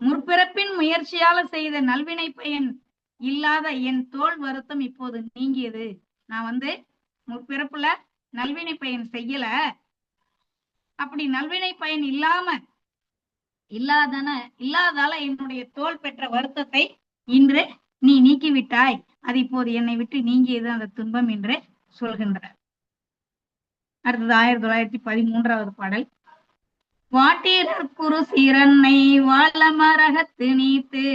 Speaker 2: முற்பிறப்பின் முயற்சியால செய்த நல்வினை பயன் இல்லாத என் தோல் வருத்தம் இப்போது நீங்கியது. நான் முற்பிறப்புல நல்வினை பயன் செய்யல, அப்படி நல்வினை பயன் இல்லாதால என்னுடைய தோல் பெற்ற வருத்தத்தை இன்று நீ நீக்கிவிட்டாய், அது இப்போது என்னை விட்டு நீங்கியது அந்த துன்பம் என்று சொல்கின்றார். அடுத்தது 1913வது பாடல். வாட்டீரர் குரு சீரன்னை வாழமரகத்து நீத்து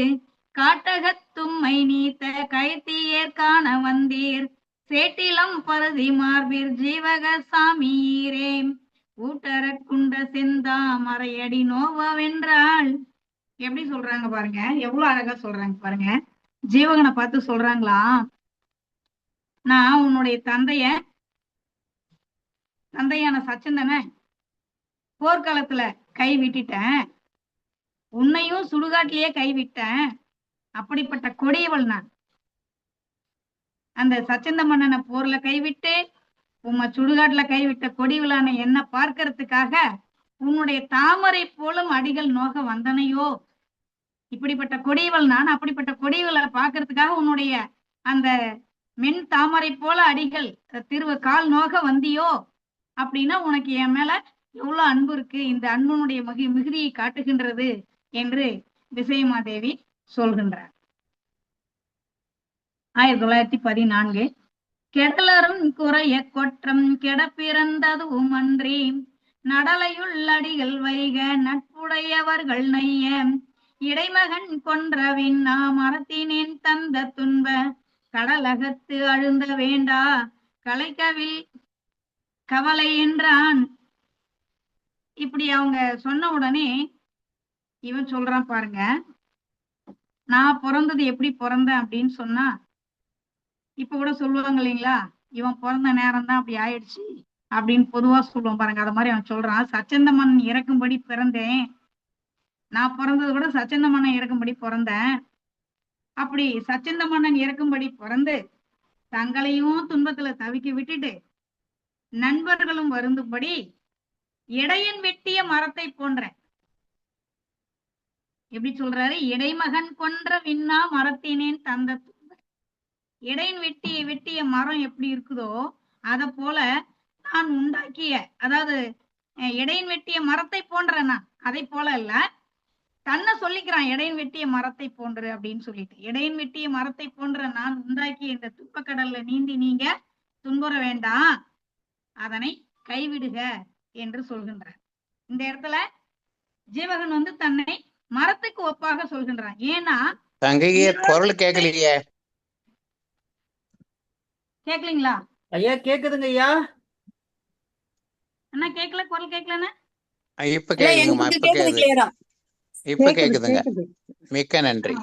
Speaker 2: காட்டகத்தும்மை நீத்த கைத்தியர் காண வந்தீர் சேட்டிலம் பருதி மார்பிர் ஜீவக சாமீரே ஊட்டர குண்ட செந்தா மறையடி நோவென்றாள். எப்படி சொல்றாங்க பாருங்க, எவ்வளவு அழகா சொல்றாங்க பாருங்க. ஜீவகனை பார்த்து சொல்றாங்களா, நான் உன்னுடைய தந்தையான சச்சந்தனை போர்க்காலத்துல கை விட்டுட்டேன், உன்னையும் சுடுகாட்டிலேயே கைவிட்டேன். அப்படிப்பட்ட கொடியவள் நான். அந்த சச்சந்த மன்னனை போர்ல கைவிட்டு உம்மை சுடுகாட்டுல கைவிட்ட கொடிவளான என்ன பார்க்கறதுக்காக உன்னுடைய தாமரை போலும் அடிகள் நோக வந்தனையோ. இப்படிப்பட்ட கொடியவள் நான், அப்படிப்பட்ட கொடியவளை பார்க்கறதுக்காக உன்னுடைய அந்த மென் தாமரை போல அடிகள் கால் நோக வந்தியோ அப்படின்னா உனக்கு என் மேல எவ்வளவு அன்பு இருக்கு, இந்த அன்பனுடைய மிகுதியை காட்டுகின்றது என்று விசயமாதேவி சொல்கின்றார். 1914. கெடலரும் குறைய கொற்றம் கெட பிறந்ததுவும் அன்றி நடலையுள்ளடிகள் வைக நட்புடையவர்கள் நைய இடைமகன் கொன்றவின் மரத்தினேன் தந்த துன்ப கடலகத்து அழுந்த வேண்டா கலைக்கவில் கவலை என்றான். இப்படி அவங்க சொன்ன உடனே இவன் சொல்றான் பாருங்க, நான் பிறந்தது எப்படி பிறந்தேன் அப்படின்னு சொன்னா, இப்ப கூட சொல்லுவாங்க இல்லைங்களா, இவன் பிறந்த நேரம் தான் அப்படி ஆயிடுச்சு அப்படின்னு பொதுவா சொல்லுவோம் பாருங்க. அது மாதிரி அவன் சொல்றான், சச்சந்த மன்னன் இறக்கும்படி பிறந்தேன், நான் பிறந்தது கூட சச்சந்த மன்னன் இறக்கும்படி பிறந்தேன். அப்படி சச்சந்த மன்னன் இறக்கும்படி பிறந்து தங்களையும் துன்பத்துல தவிக்க விட்டுட்டு நண்பர்களும் வருந்தும்படி இடையன் வெட்டிய மரத்தை போன்ற, எப்படி சொல்றாரு, இடைமகன் கொன்ற விண்ணா மரத்தினேன் தந்த துன்ப. இடையன் வெட்டிய மரம் எப்படி இருக்குதோ அத போல நான் உண்டாக்கிய, அதாவது இடையன் வெட்டிய மரத்தை போன்ற நான், அதை போல இல்ல, தன்னை சொல்லிக்கிறான் இடையன் வெட்டிய மரத்தை போன்று அப்படின்னு சொல்லிட்டு. இடையன் வெட்டிய மரத்தை போன்ற நான் உண்டாக்கிய இந்த துன்பக்கடல்ல நீந்தி நீங்க துன்புற வேண்டாம், அதனை கைவிடுக என்று சொல்கின்றார். இந்த இடத்துல ஜீவகன் தன்னை மரத்துக்கு ஒப்பாக சொல்கின்றான். ஏன்னா
Speaker 3: பொருள் கேட்கலையே,
Speaker 2: கேக்கலீங்களா
Speaker 1: ஐயா? கேக்குதுங்க ஐயா.
Speaker 2: என்ன கேட்கல, குரல் கேட்கலன்னா
Speaker 3: இப்ப கேக்குதுங்கம்மா, இப்ப கேக்குதுங்க. மிக்க நன்றி.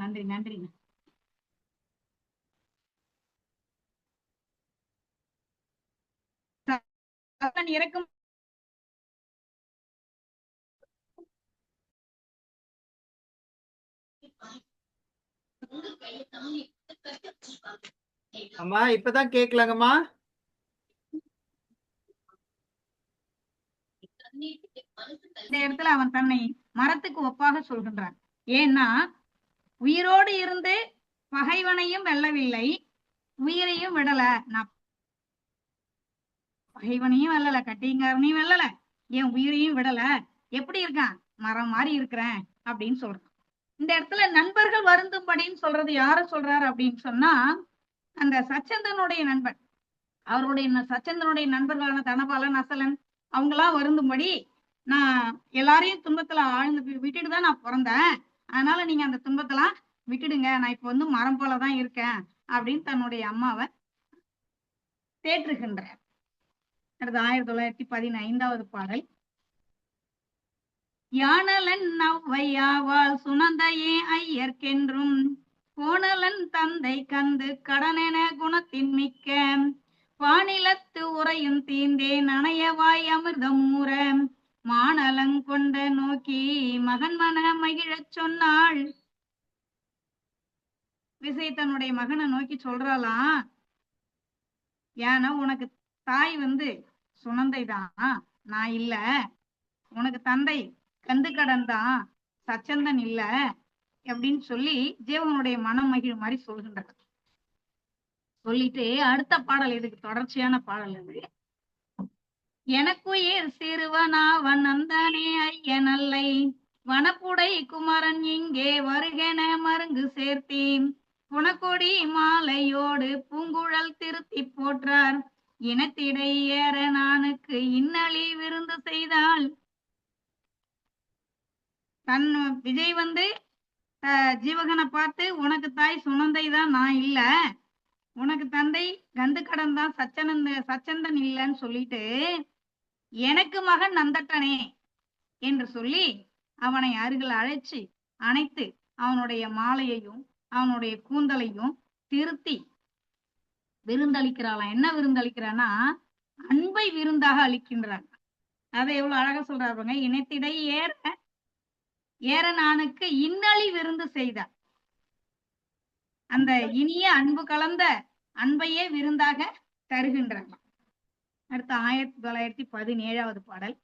Speaker 2: நன்றி நன்றிங்க. இறக்கும்
Speaker 1: அம்மா இப்பதான் கேக்கலங்கம்மா.
Speaker 2: இந்த இடத்துல அவன் தன்னை மரத்துக்கு ஒப்பாக சொல்கின்றான். ஏன்னா உயிரோடு இருந்து பகைவனையும் வெல்லவில்லை, உயிரையும் விடல. நான் பகைவனையும் வெல்லல, கட்டிங்காரனையும் வெல்லல, என் உயிரையும் விடல. எப்படி இருக்கான்? மரம் மாதிரி இருக்கிறேன் அப்படின்னு சொல்றான். இந்த இடத்துல நண்பர்கள் வருந்தும்படின்னு சொல்றது யார சொல்றாரு அப்படின்னு சொன்னா, அந்த சச்சந்தனுடைய நண்பன், அவருடைய சச்சந்தனுடைய நண்பர்களான தனபாலன், அசலன் அவங்கெல்லாம் வருந்தும்படி, நான் எல்லாரையும் துன்பத்துல ஆழ்ந்து விட்டுட்டு தான் நான் பிறந்தேன், அதனால நீங்க அந்த துன்பத்தெல்லாம் விட்டுடுங்க, நான் இப்ப வந்து மரம் போலதான் இருக்கேன் அப்படின்னு தன்னுடைய அம்மாவை தேற்றுகின்றார். அடுத்து 1915 பாடல். யானலன் நவ்வையாவால் சுனந்தையே ஐயர்க்கென்றும் கோணலன் தந்தை கந்து கடனென குணத்தின் மிக்க வானிலத்து உறையும் தீந்தே நனையவாய் அமிர்தமூர மானலங்கொண்ட நோக்கி மகன் மன மகிழச் சொன்னாள். விசை தன்னுடைய மகனை நோக்கி சொல்றாளாம், ஏன்னா உனக்கு தாய் வந்து சுனந்தை தான், நான் இல்ல. உனக்கு தந்தை கந்துக்கடன் தான், சச்சந்தன் இல்ல அப்படின்னு சொல்லி ஜீவனுடைய மனம் மகிழ் மாதிரி சொல்கின்றார். சொல்லிட்டு அடுத்த பாடல், இதுக்கு தொடர்ச்சியான பாடல் இது. எனக்குயிர் சிறுவனாவன் அந்தானே ஐயனல்லை வனப்புடை குமரன் இங்கே வருகென மருங்கு சேர்த்தேன் புனக்கொடி மாலையோடு பூங்குழல் திருத்தி போற்றார் இனத்திடை ஏற நானுக்கு இன்னளி விருந்து செய்தாள். தன் விஜய் வந்து ஜீவகனை பார்த்து, உனக்கு தாய் சுனந்தை தான், நான் இல்ல. உனக்கு தந்தை கந்துக்கடன் தான், சச்சந்தன் இல்லைன்னு சொல்லிட்டு எனக்கு மகன் நந்தட்டனே என்று சொல்லி அவனை அருகில் அழைச்சு அணைத்து அவனுடைய மாலையையும் அவனுடைய கூந்தலையும் திருத்தி விருந்தளிக்கிறாளாம். என்ன விருந்தளிக்கிறான்னா, அன்பை விருந்தாக அளிக்கின்றான். அதை எவ்வளவு அழகா சொல்றாருங்க. இனத்திடை ஏற நானுக்கு இன்னளி விருந்து செய்தார். அந்த இனிய அன்பு கலந்த அன்பையே விருந்தாக தருகின்றாங்க. அடுத்து 1917 பாடல்.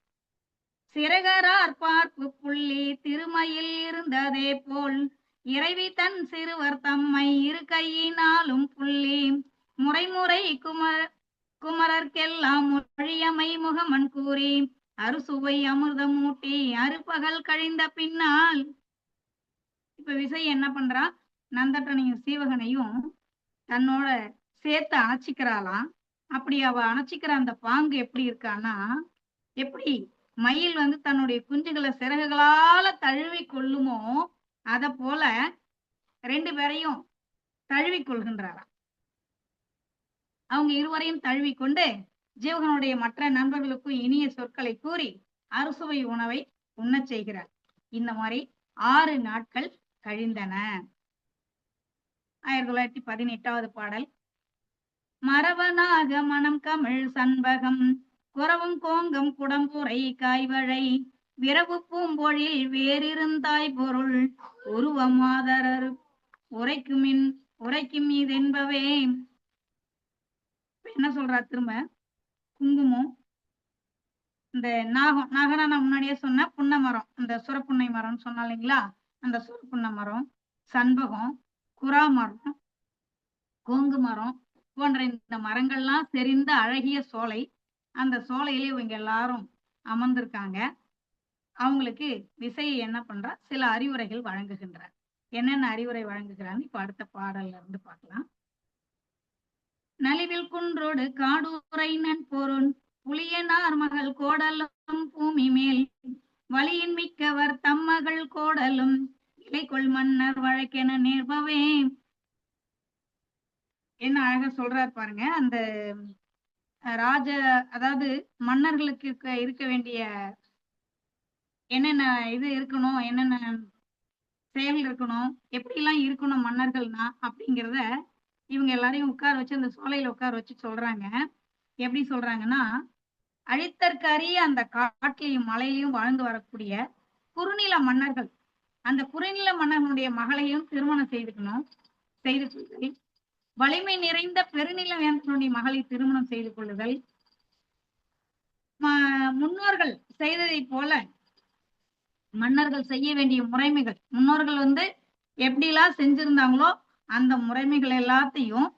Speaker 2: சிறகரார் பார்ப்பு புள்ளி திருமையில் இருந்ததே போல் இறைவி தன் சிறுவர் தம்மை இரு கையினாலும் புள்ளி முறைமுறை குமரர்க்கெல்லாம் மொழியமை முகமன் கூறி அறுசுவை அமிர்தம் ஊட்டி அறுபகல் கழிந்த பின்னால். இப்ப விசை என்ன பண்றா, நந்தட்டனையும் சீவகனையும் தன்னோட சேர்த்து அணைச்சிக்கிறாளாம். அப்படி அவ அணைச்சிக்கிற அந்த பாங்கு எப்படி இருக்கான்னா, எப்படி மயில் வந்து தன்னுடைய குஞ்சுகளை சிறகுகளால தழுவி கொள்ளுமோ அத போல ரெண்டு பேரையும் தழுவி கொள்கின்றாராம். அவங்க இருவரையும் தழுவி கொண்டு ஜீவகனுடைய மற்ற நண்பர்களுக்கும் இனிய சொற்களை கூறி அறுசுவை உணவை உண்ணச் செய்கிறார். இந்த மாதிரி 6 நாட்கள் கழிந்தன. 1918 பாடல். மரவனாக மனம் கமிழ் சண்பகம் குறவும் கோங்கம் குடம்புரை காய்வழை விரவு பூம்பொழில் வேறிருந்தாய் பொருள் உருவமாதரர் உரைக்கும் மீதென்பவே. என்ன சொல்றா திரும்ப, குங்குமம், இந்த நாகனா நான் முன்னாடியே சொன்ன புன்னை மரம், இந்த சுரப்புன்னை மரம்னு சொன்னா இல்லைங்களா, அந்த சுரப்புன்னை மரம், சண்பகம், குறா மரம், கோங்கு மரம் போன்ற இந்த மரங்கள்லாம் செறிந்த அழகிய சோலை. அந்த சோலையிலே இவங்க எல்லாரும் அமர்ந்திருக்காங்க. அவங்களுக்கு விசையை என்ன பண்றா, சில அறிவுரைகள் வழங்குகின்றார். என்னென்ன அறிவுரை வழங்குகிறான்னு இப்ப அடுத்த பாடல்ல இருந்து பார்க்கலாம். நலிவில் குன்றோடு காடூரை நன்பொருள் புலியனார் மகள் கோடலும் பூமி மேல் வலியின் மிக்கவர் தம்மகள் கோடலும் இலைக்கொள் மன்னர் வழக்கென நேர்பவே. என்ன அழகா சொல்றாரு பாருங்க. அந்த அதாவது மன்னர்களுக்கு இருக்க வேண்டிய என்னென்ன இது இருக்கணும், என்னென்ன செயல் இருக்கணும், எப்படி எல்லாம் இருக்கணும் மன்னர்கள்னா அப்படிங்கிறத இவங்க எல்லாரையும் உட்கார வச்சு அந்த சோலையில உட்கார வச்சு சொல்றாங்க. எப்படி சொல்றாங்கன்னா, அழித்தற்கரிய அந்த காட்டிலையும் மலையிலையும் வாழ்ந்து வரக்கூடிய குறுநில மன்னர்கள், அந்த குறுநில மன்னர்களுடைய மகளையும் திருமணம் செய்துக்கணும். செய்து கொள்ளுதல், வலிமை நிறைந்த பெருநில வேந்தனுடைய மகளை திருமணம் செய்து கொள்ளுதல், முன்னோர்கள் செய்ததை போல மன்னர்கள் செய்ய வேண்டிய முறைமைகள், முன்னோர்கள் எப்படிலாம் செஞ்சிருந்தாங்களோ அந்த முறைமைகள் எல்லாத்தையும்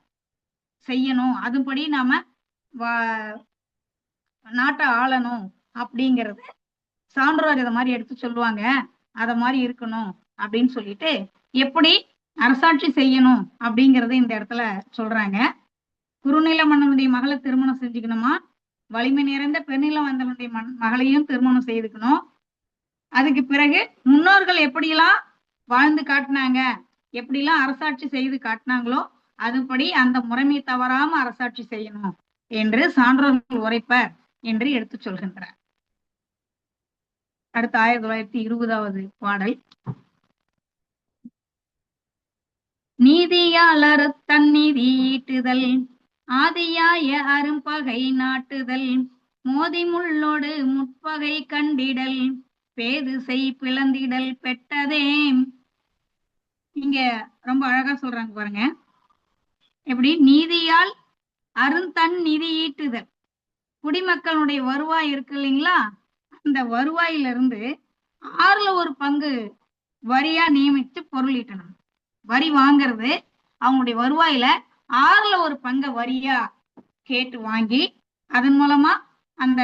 Speaker 2: செய்யணும், அதுபடி நாம நாட்டை ஆளணும் அப்படிங்கறது சான்றோர் இதை மாதிரி எடுத்து சொல்லுவாங்க. அத மாதிரி இருக்கணும் அப்படின்னு சொல்லிட்டு எப்படி அரசாட்சி செய்யணும் அப்படிங்கறத இந்த இடத்துல சொல்றாங்க. குறுநில மன்னனுடைய மகளை திருமணம் செஞ்சுக்கணுமா, வலிமை நிறைந்த பெருநில வேந்தனுடைய மகளையும் திருமணம் செய்துக்கணும். அதுக்கு பிறகு முன்னோர்கள் எப்படிலாம் வாழ்ந்து காட்டினாங்க, எப்படிலாம் அரசாட்சி செய்து காட்டினாங்களோ அதுபடி அந்த முறைமை தவறாம அரசாட்சி செய்யணும் என்று சான்றோர்கள் உரைப்பர் என்று எடுத்து சொல்கின்றார். அடுத்து 1920வது பாடல். நீதியாளர் தன்னிதி ஈட்டுதல், ஆதியாய அரும்பகை நாட்டுதல், மோதி முள்ளோடு முற்பகை கண்டிடல், பேது செய் பிளந்திடல் பெட்டதே. இங்க ரொம்ப அழகா சொல்றாங்க பாருங்க. எப்படி நீதியால் அருந்தன் நிதி ஈட்டுதல், குடிமக்களுடைய வருவாய் இருக்கு இல்லைங்களா, அந்த வருவாயிலிருந்து 6ல் 1 பங்கு வரியா நியமித்து பொருள் ஈட்டணும். வரி வாங்குறது அவங்களுடைய வருவாயில 6ல் 1 பங்கு வரியா கேட்டு வாங்கி அதன் மூலமா அந்த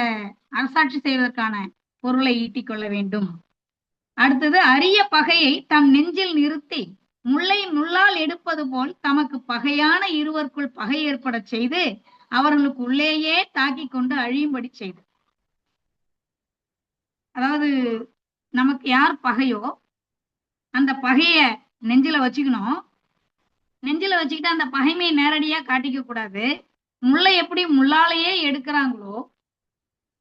Speaker 2: அரசாட்சி செய்வதற்கான பொருளை ஈட்டிக் கொள்ள வேண்டும். அடுத்தது அரிய பகையை தம் நெஞ்சில் நிறுத்தி முல்லை முள்ளால் எடுப்பது போல் தமக்கு பகையான இருவருக்குள் பகை ஏற்பட செய்து அவர்களுக்கு உள்ளேயே தாக்கி கொண்டு அழியும்படி செய்து. அதாவது நமக்கு யார் பகையோ அந்த பகைய நெஞ்சில வச்சுக்கணும். நெஞ்சில வச்சுக்கிட்டு அந்த பகைமையை நேரடியா காட்டிக்க கூடாது. முல்லை எப்படி முள்ளாலேயே எடுக்கிறாங்களோ,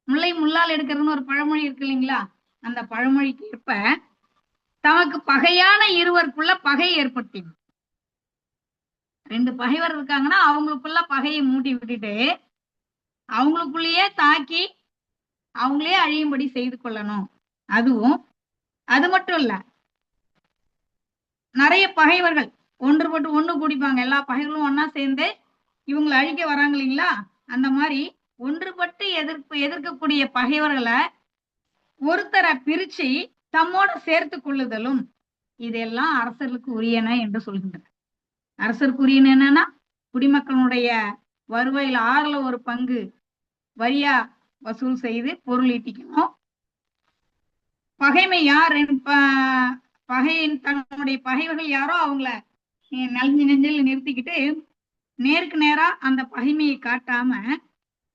Speaker 2: முல்லை முள்ளால் எடுக்கிறதுன்னு ஒரு பழமொழி இருக்கு இல்லைங்களா, அந்த பழமொழிக்கு ஏற்ப தமக்கு பகையான இருவருக்குள்ள பகை ஏற்படுத்தி 2 பகைவர் இருக்காங்கன்னா அவங்களுக்குள்ள பகையை மூட்டி விட்டுட்டு அவங்களுக்குள்ளேயே தாக்கி அவங்களே அழியும்படி செய்து கொள்ளணும். அதுவும் அது மட்டும் இல்ல, நிறைய பகைவர்கள் ஒன்றுபட்டு ஒண்ணு கூடிப்பாங்க. எல்லா பகைகளும் ஒன்னா சேர்ந்து இவங்களை அழிக்க வராங்க இல்லைங்களா, அந்த மாதிரி ஒன்றுபட்டு எதிர்க்கக்கூடிய பகைவர்களை ஒருத்தரை பிரிச்சு தம்மோட சேர்த்து கொள்ளுதலும் இதெல்லாம் அரசர்களுக்கு உரியன என்று சொல்கின்றனர். அரசருக்கு உரியன என்னன்னா, குடிமக்களுடைய வருவாயில 6ல் 1 பங்கு வரியா வசூல் செய்து பொருள் ஈட்டிக்கணும். பகைமை யார், தன்னுடைய பகைவர்கள் யாரோ அவங்கள நெஞ்சில் நிறுத்திக்கிட்டு நேருக்கு நேரா அந்த பகைமையை காட்டாம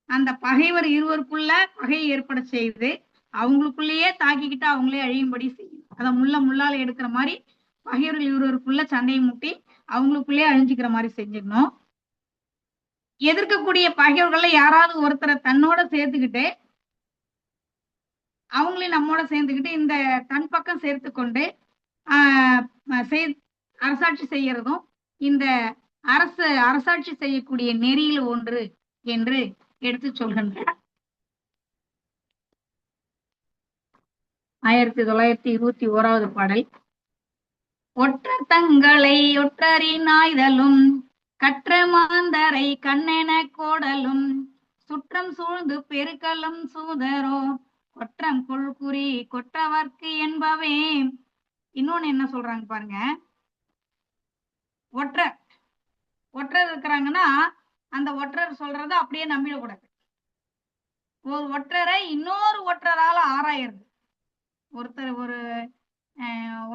Speaker 2: அந்த பகைவர் இருவருக்குள்ள பகையை ஏற்பட செய்து அவங்களுக்குள்ளேயே தாக்கிக்கிட்டு அவங்களே அழியும்படி செய்யும். அத முள்ளால எடுக்கிற மாதிரி பகைவர்கள் இருவருக்குள்ள சண்டையை மூட்டி அவங்களுக்குள்ளே அழிஞ்சுக்கிற மாதிரி செஞ்சிடணும். எதிர்க்கக்கூடிய பகைவர்கள்ல யாராவது ஒருத்தரை தன்னோட சேர்த்துக்கிட்டு அவங்களையும் நம்மோட சேர்ந்துக்கிட்டு இந்த தன் பக்கம் சேர்த்து கொண்டு அரசாட்சி செய்யறதும் இந்த அரசாட்சி செய்யக்கூடிய நெறியில் ஒன்று என்று எடுத்து சொல்கின்றார். 1921வது பாடல். ஒற்ற தங்களை ஒற்றறினாய்தலும் கற்ற மாந்தரை கண்ணென கோடலும் சுற்றம் சூழ்ந்து பெருக்கலும் சூதரோ கொற்றம் கொள்குறி கொற்றவர்க்கு என்பவே. இன்னொன்னு என்ன சொல்றாங்க பாருங்க. ஒற்றர் இருக்கிறாங்கன்னா அந்த ஒற்றர் சொல்றத அப்படியே நம்பிடக்கூடாது. ஒரு ஒற்றரை இன்னொரு ஒற்றரால ஆராயிறது. ஒரு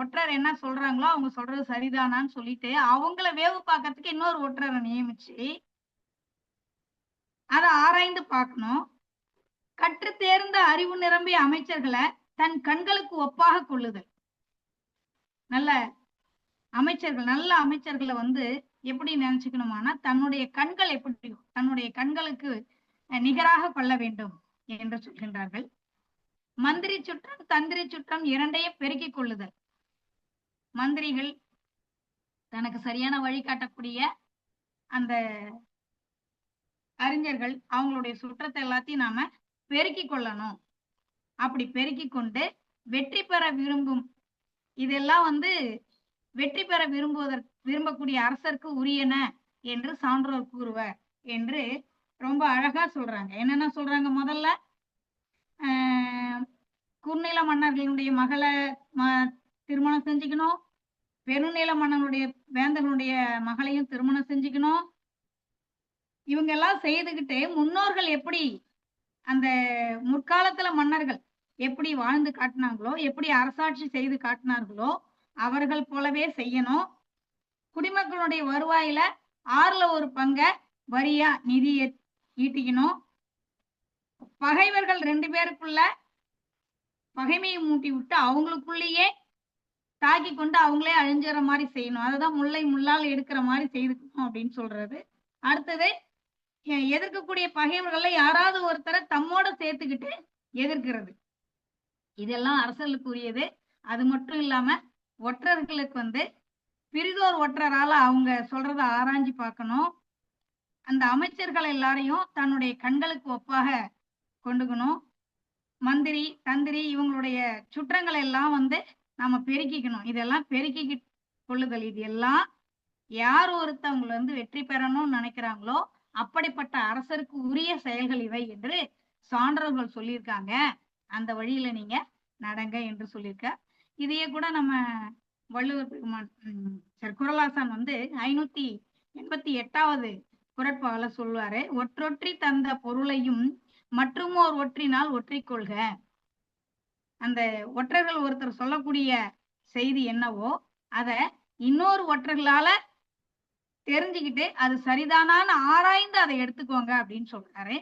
Speaker 2: ஒற்றர் என்ன சொல்றாங்களோ அவங்க சொல்றது சரிதானான்னு சொல்லிட்டு அவங்கள வேவு பார்க்கறதுக்கு இன்னொரு ஒற்றரை நியமிச்சு அதை ஆராய்ந்து பார்க்கணும். கற்று தேர்ந்த அறிவு நிரம்பிய அமைச்சர்களை தன் கண்களுக்கு ஒப்பாக கொள்ளுதல். நல்ல அமைச்சர்களை எப்படி நினைச்சுக்கணுமானா தன்னுடைய கண்கள் எப்படியோ தன்னுடைய கண்களுக்கு நிகராக கொள்ள வேண்டும் என்று சொல்கின்றார்கள். மந்திரி சுற்றம் தந்திரி சுற்றம் இரண்டையும் பெருக்கிக் கொள்ளுதல். மந்திரிகள் தனக்கு சரியான வழிகாட்டக்கூடிய அந்த அறிஞர்கள் அவங்களுடைய சுற்றத்தை எல்லாத்தையும் நாம பெருக்கிக் கொள்ளணும். அப்படி பெருக்கிக் கொண்டு வெற்றி பெற விரும்பும் இதெல்லாம் வெற்றி பெற விரும்பக்கூடிய அரசருக்கு உரியன என்று சான்றோர் கூறுவர் என்று ரொம்ப அழகா சொல்றாங்க. என்னென்ன சொல்றாங்க? முதல்ல குறுநில மன்னர்களுடைய மகளை திருமணம் செஞ்சுக்கணும், பெருநில மன்னனுடைய வேந்தனுடைய மகளையும் திருமணம் செஞ்சுக்கணும். இவங்க எல்லாம் செய்துகிட்டு முன்னோர்கள் எப்படி அந்த முற்காலத்துல மன்னர்கள் எப்படி வாழ்ந்து காட்டினாங்களோ, எப்படி அரசாட்சி செய்து காட்டினார்களோ அவர்கள் போலவே செய்யணும். குடிமக்களுடைய வருவாயில 6ல் 1 பங்கை வரியா நிதி ஈட்டிக்கணும். பகைவர்கள் 2 பேருக்குள்ள பகைமையை மூட்டி விட்டு அவங்களுக்குள்ளேயே தாக்கி கொண்டு அவங்களே அழிஞ்சுற மாதிரி செய்யணும். அதுதான் முல்லை முள்ளால் எடுக்கிற மாதிரி செய்துக்கணும் அப்படின்னு சொல்றது. அடுத்தது, எதிர்க்கக்கூடிய பகைவர்கள்ல யாராவது ஒருத்தரை தம்மோட சேர்த்துக்கிட்டு எதிர்க்கிறது. இதெல்லாம் அரசர்களுக்கு உரியது. அது மட்டும் இல்லாம ஒற்றர்களுக்கு பிரிதோர் ஒற்றரால அவங்க சொல்றத ஆராய்ஞ்சு பார்க்கணும். அந்த அமைச்சர்கள் எல்லாரையும் தன்னுடைய கண்களுக்கு ஒப்பாக கொண்டுக்கணும். மந்திரி தந்திரி இவங்களுடைய சுற்றங்களை எல்லாம் நாம பெருக்கிக்கணும். இதெல்லாம் பெருக்கி கொள்ளுதல். இது எல்லாம் யார் ஒருத்தவங்க வெற்றி பெறணும்னு நினைக்கிறாங்களோ அப்படிப்பட்ட அரசருக்கு உரிய செயல்கள் இவை என்று சான்றோர்கள் சொல்லியிருக்காங்க. அந்த வழியில நீங்க நடங்க என்று சொல்லியிருக்க. இதையே கூட நம்ம வள்ளுவர் பெருமான் குறளாசான் 588வது குறட்பால சொல்லுவாரு, ஒற்றொற்றி தந்த பொருளையும் மற்றுமோர் ஒற்றினால் ஒற்றிக்கொள்க. அந்த ஒற்றர்கள் ஒருத்தர் சொல்லக்கூடிய செய்தி என்னவோ அத இன்னொரு ஒற்றர்களால தெரிஞ்சுக்கிட்டு அது சரிதானான்னு ஆராய்ந்து அதை எடுத்துக்கோங்க அப்படின்னு சொல்றாரு.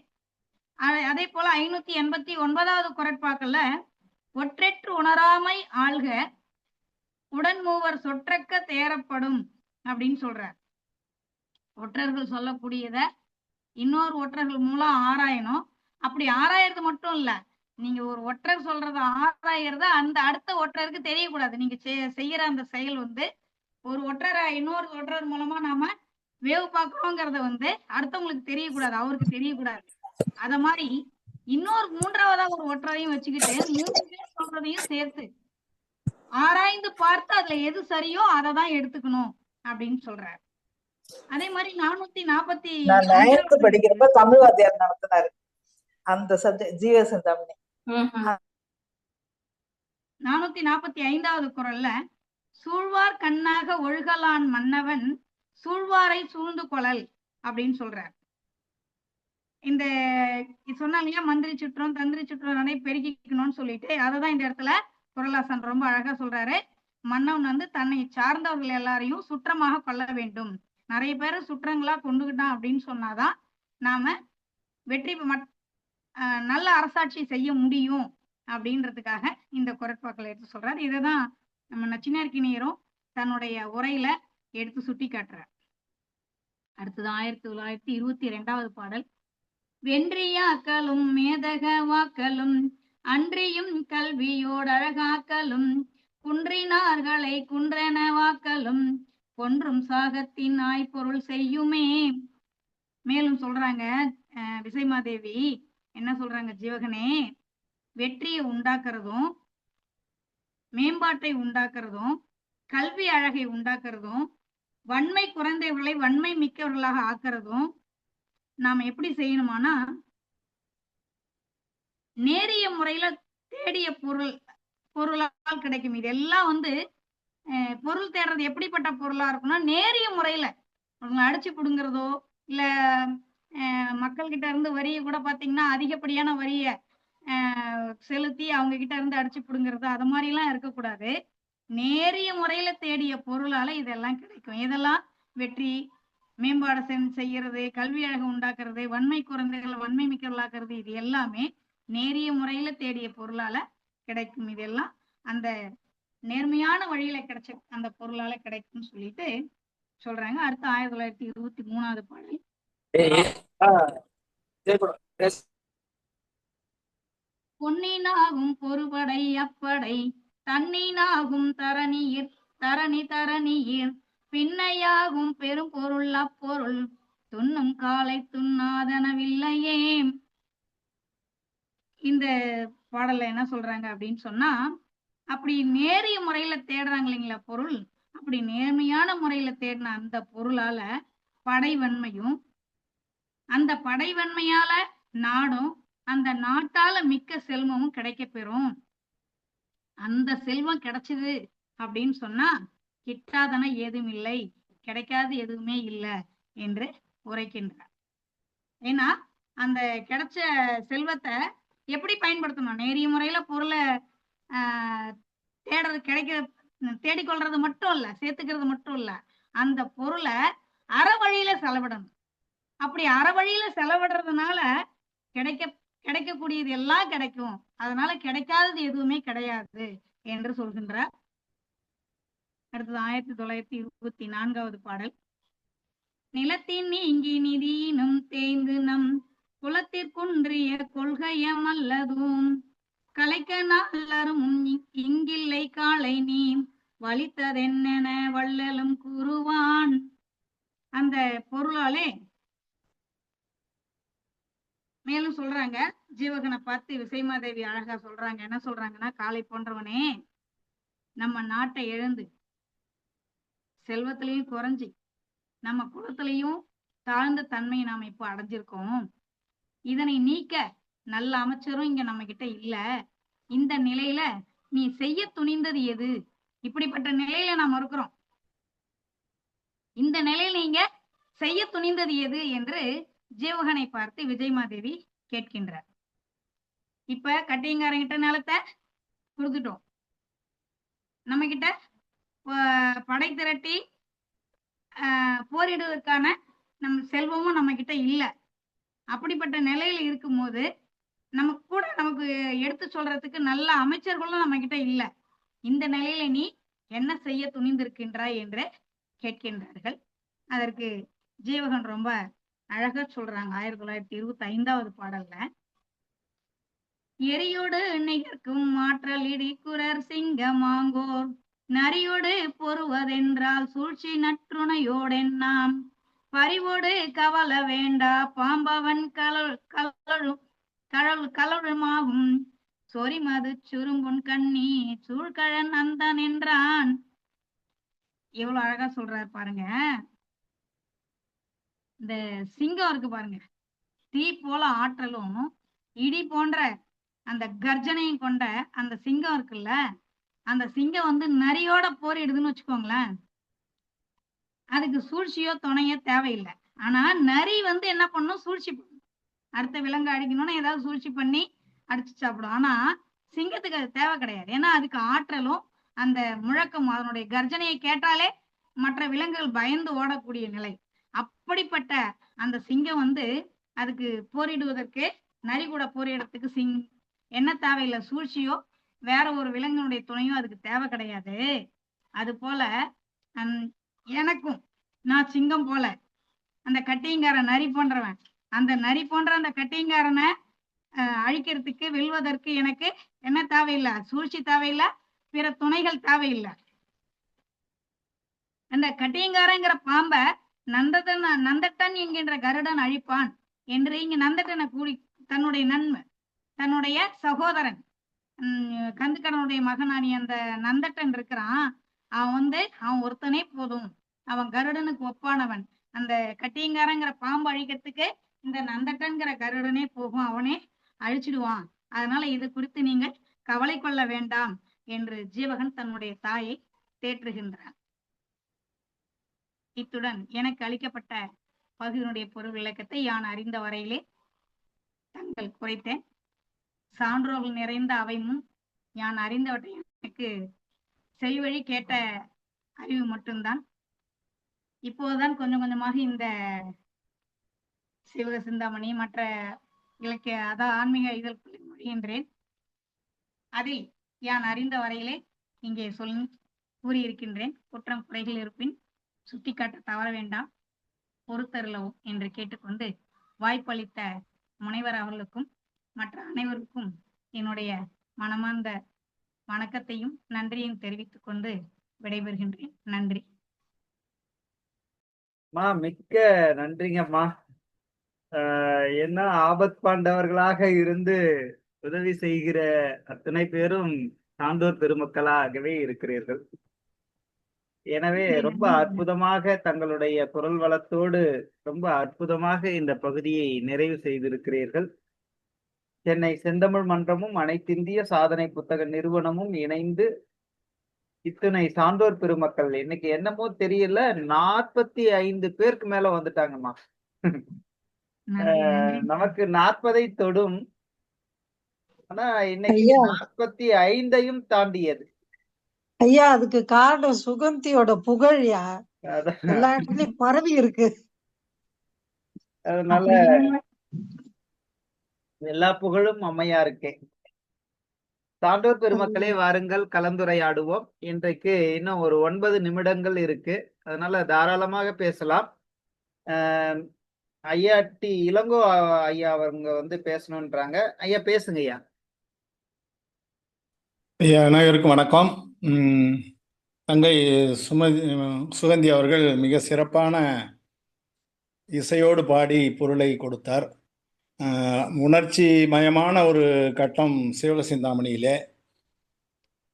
Speaker 2: அதே போல 589வது குறட்பாக்கள்ல ஒற்றெற்று உணராமை ஆள்க உடன் மூவர் சொற்றக்க தேரப்படும் அப்படின்னு சொல்றார். ஒற்றர்கள் சொல்லக்கூடியத இன்னொரு ஒற்றர்கள் மூலம் ஆராயணும். அப்படி ஆராயறது மட்டும் இல்ல, நீங்க ஒரு ஒற்றர் சொல்றத ஆராயறத அந்த அடுத்த ஒற்றருக்கு தெரியக்கூடாது. நீங்க செய்யற அந்த செயல் ஒரு ஒற்றரை இன்னொரு ஒற்றர் மூலமா நாம வேவு பார்க்கிறோங்கிறத அடுத்தவங்களுக்கு தெரியக்கூடாது, அவருக்கு தெரியக்கூடாது. அத மாதிரி இன்னொரு 3வதா ஒரு ஒற்றரையும் வச்சுக்கிட்டு 3 பேர் சொல்றதையும் சேர்த்து ஆராய்ந்து பார்த்து அதுல எது சரியோ அதை தான் எடுத்துக்கணும் அப்படின்னு சொல்றாரு. அதே மாதிரி 445
Speaker 4: படிக்கிறப்ப தமிழ் வாத்தியார் நடத்தினாரு அந்த சப்ஜெக்ட் ஜீவசிந்தாமணி.
Speaker 2: 445வது குறள்ல சூழ்வார் கண்ணாக ஒழுகலான் மன்னவன் சூழ்வாரை சூழ்ந்து கொள்ளல் அப்படின்னு சொல்றார். இந்த சொன்னா இல்லையா, மந்திரி சுற்றம் தந்திரி சுற்றம் நடை பெருக்கிக்கணும்னு சொல்லிட்டு அததான் இந்த இடத்துல குறளாசன் ரொம்ப அழகா சொல்றாரு. மன்னவன் தன்னை சார்ந்தவர்கள் எல்லாரையும் சுற்றமாக கொள்ள வேண்டும். நிறைய பேரை சுற்றங்களா கொண்டுகிட்டான் அப்படின்னு சொன்னாதான் நாம வெற்றி நல்ல அரசாட்சி செய்ய முடியும் அப்படின்றதுக்காக இந்த குறட்பாக்களை எடுத்து சொல்றாரு. இதைதான் நம்ம நச்சினார்க்கினியரும் தன்னுடைய உரையில எடுத்து சுட்டி காட்டுறார். அடுத்தது 1922வது பாடல். வென்றியாக்கலும் மேதக வாக்கலும் அன்றியும் கல்வியோடு அழகாக்கலும் குன்றினார்களை குன்றென வாக்கலும் கொன்றும் சாகத்தின் ஆய்பொருள் செய்யுமே. மேலும் சொல்றாங்க விசைமாதேவி என்ன சொல்றாங்க, ஜீவகனே, வெற்றியை உண்டாக்குறதும் மேம்பாட்டை உண்டாக்குறதும் கல்வி அழகை உண்டாக்குறதும் வன்மை குறைந்தவர்களை வன்மை மிக்கவர்களாக ஆக்குறதும் நாம எப்படி செய்யணுமானா நேரிய முறையில தேடிய பொருளால் கிடைக்கும். இதெல்லாம் பொருள் தேடுறது எப்படிப்பட்ட பொருளா இருக்கும்னா நேரிய முறையில அவங்க அடிச்சு புடுங்கிறதோ இல்ல மக்கள் கிட்ட இருந்து வரியை கூட பாத்தீங்கன்னா அதிகப்படியான வரிய செலுத்தி அவங்க கிட்ட இருந்து அடிச்சு புடுங்கிறது அது மாதிரி எல்லாம் இருக்கக்கூடாது. நேரிய முறையில தேடிய பொருளால இதெல்லாம் கிடைக்கும். இதெல்லாம் வெற்றி மேம்பாடு செய்யறது, கல்வி அழகு உண்டாக்குறது, வன்மை குறைந்தவர்களை வன்மை மிக்கவர்களாக்குறது, இது எல்லாமே நேரிய முறையில தேடிய பொருளால கிடைக்கும். இதெல்லாம் அந்த நேர்மையான வழியில கிடைச்ச அந்த பொருளால கிடைக்கும்னு சொல்லிட்டு சொல்றாங்க. அடுத்து 1923வது பாடல். பொன்னினாகும் பொறுபடை அப்படை தன்னினாகும் தரணியர் பின்னையாகும் பெரும் பொருள் அப்பொருள் துண்ணும் காலை துண்ணாதனவில்லையே. இந்த பாடல்ல என்ன சொல்றாங்க அப்படின்னு சொன்னா, அப்படி நேரிய முறையில தேடுறாங்க இல்லைங்களா பொருள், அப்படி அப்படி நேர்மையான முறையில தேடின அந்த பொருளால படைவன்மையும், அந்த படைவன்மையால நாடும், அந்த நாட்டால மிக்க செல்வமும் கிடைக்க பெறும். அந்த செல்வம் கிடைச்சது அப்படின்னு சொன்னா கிட்டாதன ஏதும் இல்லை, கிடைக்காது எதுவுமே இல்லை என்று உரைக்கின்றார். ஏன்னா அந்த கிடைச்ச செல்வத்தை எப்படி பயன்படுத்தணும்? நேரிய முறையில பொருளை தேடுறது, தேடிக்கொள்றது மட்டும் இல்ல, சேர்த்துக்கிறது மட்டும் இல்ல, அந்த பொருளை அற வழியில செலவிடணும். அப்படி அற வழியில செலவிடுறதுனால கிடைக்கக்கூடியது எல்லாம் கிடைக்கும், அதனால கிடைக்காதது எதுவுமே கிடையாது என்று சொல்கின்றார். அடுத்தது 1924வது பாடல். நிலத்தின் நீங்கி நிதியினும் தேய்ந்து நம் குலத்திற்குன்றிய கொள்கையமல்லதும் கலைக்க நல்லரும் இங்கில்லை காலை நீ வலித்ததென்ன வள்ளலும் கூறுவான். அந்த பொருளாலே மேலும் சொல்றாங்க, ஜீவகனை பார்த்து விசைமாதேவி அழகா சொல்றாங்க. என்ன சொல்றாங்கன்னா, காலை போன்றவனே, நம்ம நாட்டை இழந்து செல்வத்திலையும் குறைஞ்சி நம்ம குலத்திலையும் தாழ்ந்த தன்மையை நாம இப்ப அடைஞ்சிருக்கோம். இதனை நீக்க நல்ல அமைச்சரும் இங்க நம்ம கிட்ட இல்ல. இந்த நிலையில நீ செய்ய துணிந்தது எது? இப்படிப்பட்ட நிலையில நாம இருக்கிறோம். இந்த நிலையில நீங்க செய்ய துணிந்தது எது என்று ஜீவகனை பார்த்து விஜயமாதேவி கேட்கின்றார். இப்ப கட்டியங்காரங்கிட்ட நிலத்தை கொடுத்துட்டோம், நம்ம கிட்ட படை திரட்டி போரிடுவதற்கான நம்ம செல்வமும் நம்ம கிட்ட இல்ல. அப்படிப்பட்ட நிலையில இருக்கும்போது நமக்கு எடுத்து சொல்றதுக்கு நல்ல அமைச்சர்களும் நம்ம கிட்ட இல்ல. இந்த நிலையில நீ என்ன செய்ய துணிந்திருக்கின்றாய் என்று கேட்கின்றார்கள். அதற்கு ஜீவகன் ரொம்ப அழகா சொல்றாங்க. 1925வது பாடல்ல, எரியோடு நிகர்க்கும் மாற்றல் இடிக்குரர் சிங்கமாங்கோர் நரியோடு பொறுவதென்றால் சூழ்ச்சி நற்றுணையோடென்னாம் பறிவோடு கவல வேண்டா பாம்பவன் கலழுமாகும் சொரிமது சுரும்புன் கண்ணி சூழ்கழன் அந்தன் என்றான். எவ்வளவு அழகா சொல்றாரு பாருங்க. இந்த சிங்கம் இருக்கு பாருங்க, தீ போல ஆற்றலும் இடி போன்ற அந்த கர்ஜனையும் கொண்ட அந்த சிங்கம் இருக்குல்ல, அந்த சிங்கம் நரியோட போரிடுதுன்னு வச்சுக்கோங்களேன், அதுக்கு சூழ்ச்சியோ துணையோ தேவையில்லை. ஆனா நரி என்ன பண்ணும்? சூழ்ச்சி பண்ணும். அடுத்த விலங்கு அடிக்கணும்னு ஏதாவது சூழ்ச்சி பண்ணி அடிச்சு சாப்பிடும். ஆனா சிங்கத்துக்கு அது தேவை கிடையாது. ஏன்னா அதுக்கு ஆற்றலும் அந்த முழக்கம், அதனுடைய கர்ஜனையை கேட்டாலே மற்ற விலங்குகள் பயந்து ஓடக்கூடிய நிலை. அப்படிப்பட்ட அந்த சிங்கம் அதுக்கு போரிடுவதற்கு, நரி கூட போரிடுறதுக்கு என்ன தேவையில்லை? சூழ்ச்சியோ வேற ஒரு விலங்கினுடைய துணையோ அதுக்கு தேவை கிடையாது. அது போல எனக்கும், நான் சிங்கம் போல அந்த கட்டியங்காரன் நரி போன்றவன், அந்த நரி போன்ற அந்த கட்டியங்காரனை அழிக்கிறதுக்கு, வெல்வதற்கு எனக்கு என்ன தேவையில்லை? சூழ்ச்சி தேவையில்லை, பிற துணைகள் தேவையில்லை. அந்த கட்டியங்காரங்கிற பாம்ப நந்தட்டன் என்கின்ற கருடன் அழிப்பான் என்று இங்க நந்தட்டனை கூடி தன்னுடைய நன்மை, தன்னுடைய சகோதரன் கந்துக்கடனுடைய மகனானி அந்த நந்தட்டன் இருக்கிறான், அவன் அவன் ஒருத்தனே போதும், அவன் கருடனுக்கு ஒப்பானவன். அந்த கட்டியங்காரங்கிற பாம்பு அழிக்கிறதுக்கு இந்த நந்தட்டன்கிற கருடனே போகும், அவனே அழிச்சிடுவான். அதனால இது குறித்து நீங்கள் கவலை கொள்ள வேண்டாம் என்று ஜீவகன் தன்னுடைய தாயை தேற்றுகின்றான். இத்துடன் எனக்கு அளிக்கப்பட்ட பகுதியினுடைய பொருள் விளக்கத்தை யான் அறிந்த வரையிலே தங்கள் குறைத்தேன். சான்றோர்கள் நிறைந்த அவையும் யான் அறிந்தவற்றை எனக்கு செய்வழி கேட்ட அறிவு மட்டும்தான். இப்போதுதான் கொஞ்சம் கொஞ்சமாக இந்த சிவக சிந்தாமணி மற்ற இலக்கிய ஆன்மீக இதழ்களில் மொழிகின்றேன். அதில் யான் அறிந்த வரையிலே இங்கே கூறியிருக்கின்றேன். குற்றம் குறைகள் இருப்பின் சுட்டிக்காட்ட தவற வேண்டாம், பொறுத்தருளவும் என்று கேட்டுக்கொண்டு வாய்ப்பளித்த முனைவர் அவர்களுக்கும் மற்ற அனைவருக்கும் என்னுடைய மனமார்ந்த வணக்கத்தையும் நன்றியையும் தெரிவித்துக் கொண்டு விடைபெறுகின்றேன். நன்றி.
Speaker 1: மிக்க நன்றிங்கம்மா. என்ன ஆபத் பாண்டவர்களாக இருந்து உதவி செய்கிற அத்தனை பேரும் சான்றோர் பெருமக்களாகவே இருக்கிறீர்கள். எனவே ரொம்ப அற்புதமாக தங்களுடைய குரல் வளத்தோடு ரொம்ப அற்புதமாக இந்த பகுதியை நிறைவு செய்திருக்கிறீர்கள். சென்னை செந்தமிழ் மன்றமும் அனைத்திந்திய சாதனை புத்தக நிறுவனமும் இணைந்து இத்தனை சான்றோர் பெருமக்கள் இன்னைக்கு என்னமோ தெரியல 45 பேருக்கு மேல வந்துட்டாங்கம்மா. நமக்கு 40 தொடும். ஆனா இன்னைக்கு 45 தாண்டியது.
Speaker 5: ஐயா அதுக்கு காரணம் சுகந்தியோட புகழ்யா, எல்லா இடத்துலயும் பரவி இருக்கு.
Speaker 1: அதனால எல்லா புகழும் அம்மையாருக்கே. சான்றோர் பெருமக்களே வாருங்கள், கலந்துரையாடுவோம். இன்றைக்கு இன்னும் ஒரு 9 நிமிடங்கள் இருக்கு, அதனால தாராளமாக பேசலாம். ஐயா டி இளங்கோ ஐயா அவங்க வந்து பேசணும்ன்றாங்க. ஐயா பேசுங்க ஐயா.
Speaker 6: ஐயா அனைவருக்கும் வணக்கம். தங்கை சுகந்தி அவர்கள் மிக சிறப்பான இசையோடு பாடி பொருளை கொடுத்தார். உணர்ச்சி மயமான ஒரு கட்டம் சிவக சிந்தாமணியிலே.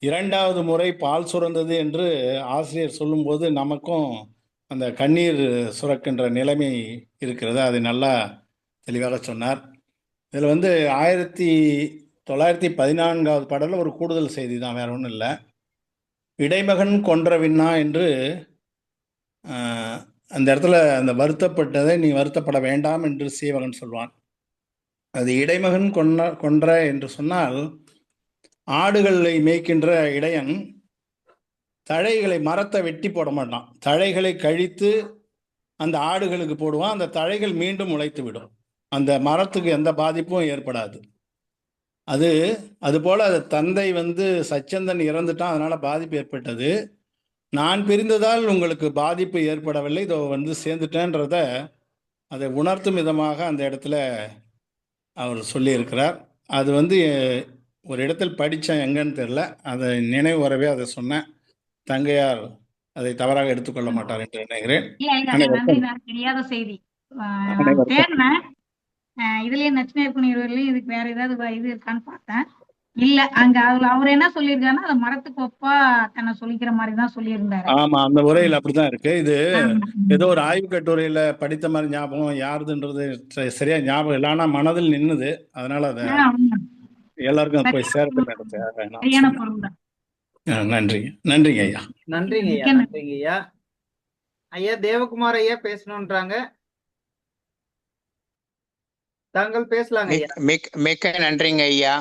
Speaker 6: 2வது முறை பால் சுரந்தது என்று ஆசிரியர் சொல்லும்போது நமக்கும் அந்த கண்ணீர் சுரக்கின்ற நிலைமை இருக்கிறது. அதை நல்லா தெளிவாக சொன்னார். இதில் 1914வது பாடலில் ஒரு கூடுதல் செய்தி தான், வேற ஒன்றும் இல்லை. இடைமகன் கொன்ற விண்ணா என்று அந்த இடத்துல அந்த வருத்தப்பட்டதை நீ வருத்தப்பட வேண்டாம் என்று சீவகன் சொல்வான். அது இடைமகன் கொன்ற என்று சொன்னால், ஆடுகளை மேய்க்கின்ற இடையன் தழைகளை மரத்தை வெட்டி போட மாட்டான், தழைகளை கழித்து அந்த ஆடுகளுக்கு போடுவான். அந்த தழைகள் மீண்டும் முளைத்து விடும், அந்த மரத்துக்கு எந்த பாதிப்பும் ஏற்படாது. அதுபோல தந்தை சச்சந்தன் இறந்துட்டான், அதனால பாதிப்பு ஏற்பட்டது. நான் பிரிந்ததால் உங்களுக்கு பாதிப்பு ஏற்படவில்லை, இதோ சேர்ந்துட்டேன்றத அதை உணர்த்தும் விதமாக அந்த இடத்துல அவர் சொல்லியிருக்கிறார். அது ஒரு இடத்தில் படித்தேன், எங்கன்னு தெரியல, அதை நினைவு வரவே அதை சொன்னேன். தங்கையார் அதை தவறாக எடுத்துக்கொள்ள மாட்டார் என்று நினைக்கிறேன்.
Speaker 2: தெரியாத செய்தி இதுலயே நச்சினையர்கணியர்லயும் இதுக்கு வேற ஏதாவது இது இருக்கான்னு பார்த்தேன். இல்ல, அங்க அவர் என்ன சொல்லியிருக்காருன்னா, அது மரத்துக்கு ஒப்பா தன்னை சொல்லிக்கிற மாதிரிதான் சொல்லியிருந்தாரு.
Speaker 6: ஆமா, அந்த உரையில் அப்படிதான் இருக்கு. இது ஏதோ ஒரு ஆய்வு கட்டுரையில படித்த மாதிரி ஞாபகம், யாருதுன்றது சரியா ஞாபகம் இல்லை, ஆனா மனதில் நின்னுது. அதனால அதை எல்லாருக்கும் போய் சேர்த்து. நன்றி, நன்றிங்க ஐயா.
Speaker 1: நன்றிங்க ஐயா. நன்றிங்க ஐயா. ஐயா தேவகுமார் ஐயா பேசணும்ன்றாங்க, தாங்கள் பேசலாங்க ஐயா.
Speaker 3: மிக்க நன்றிங்க ஐயா.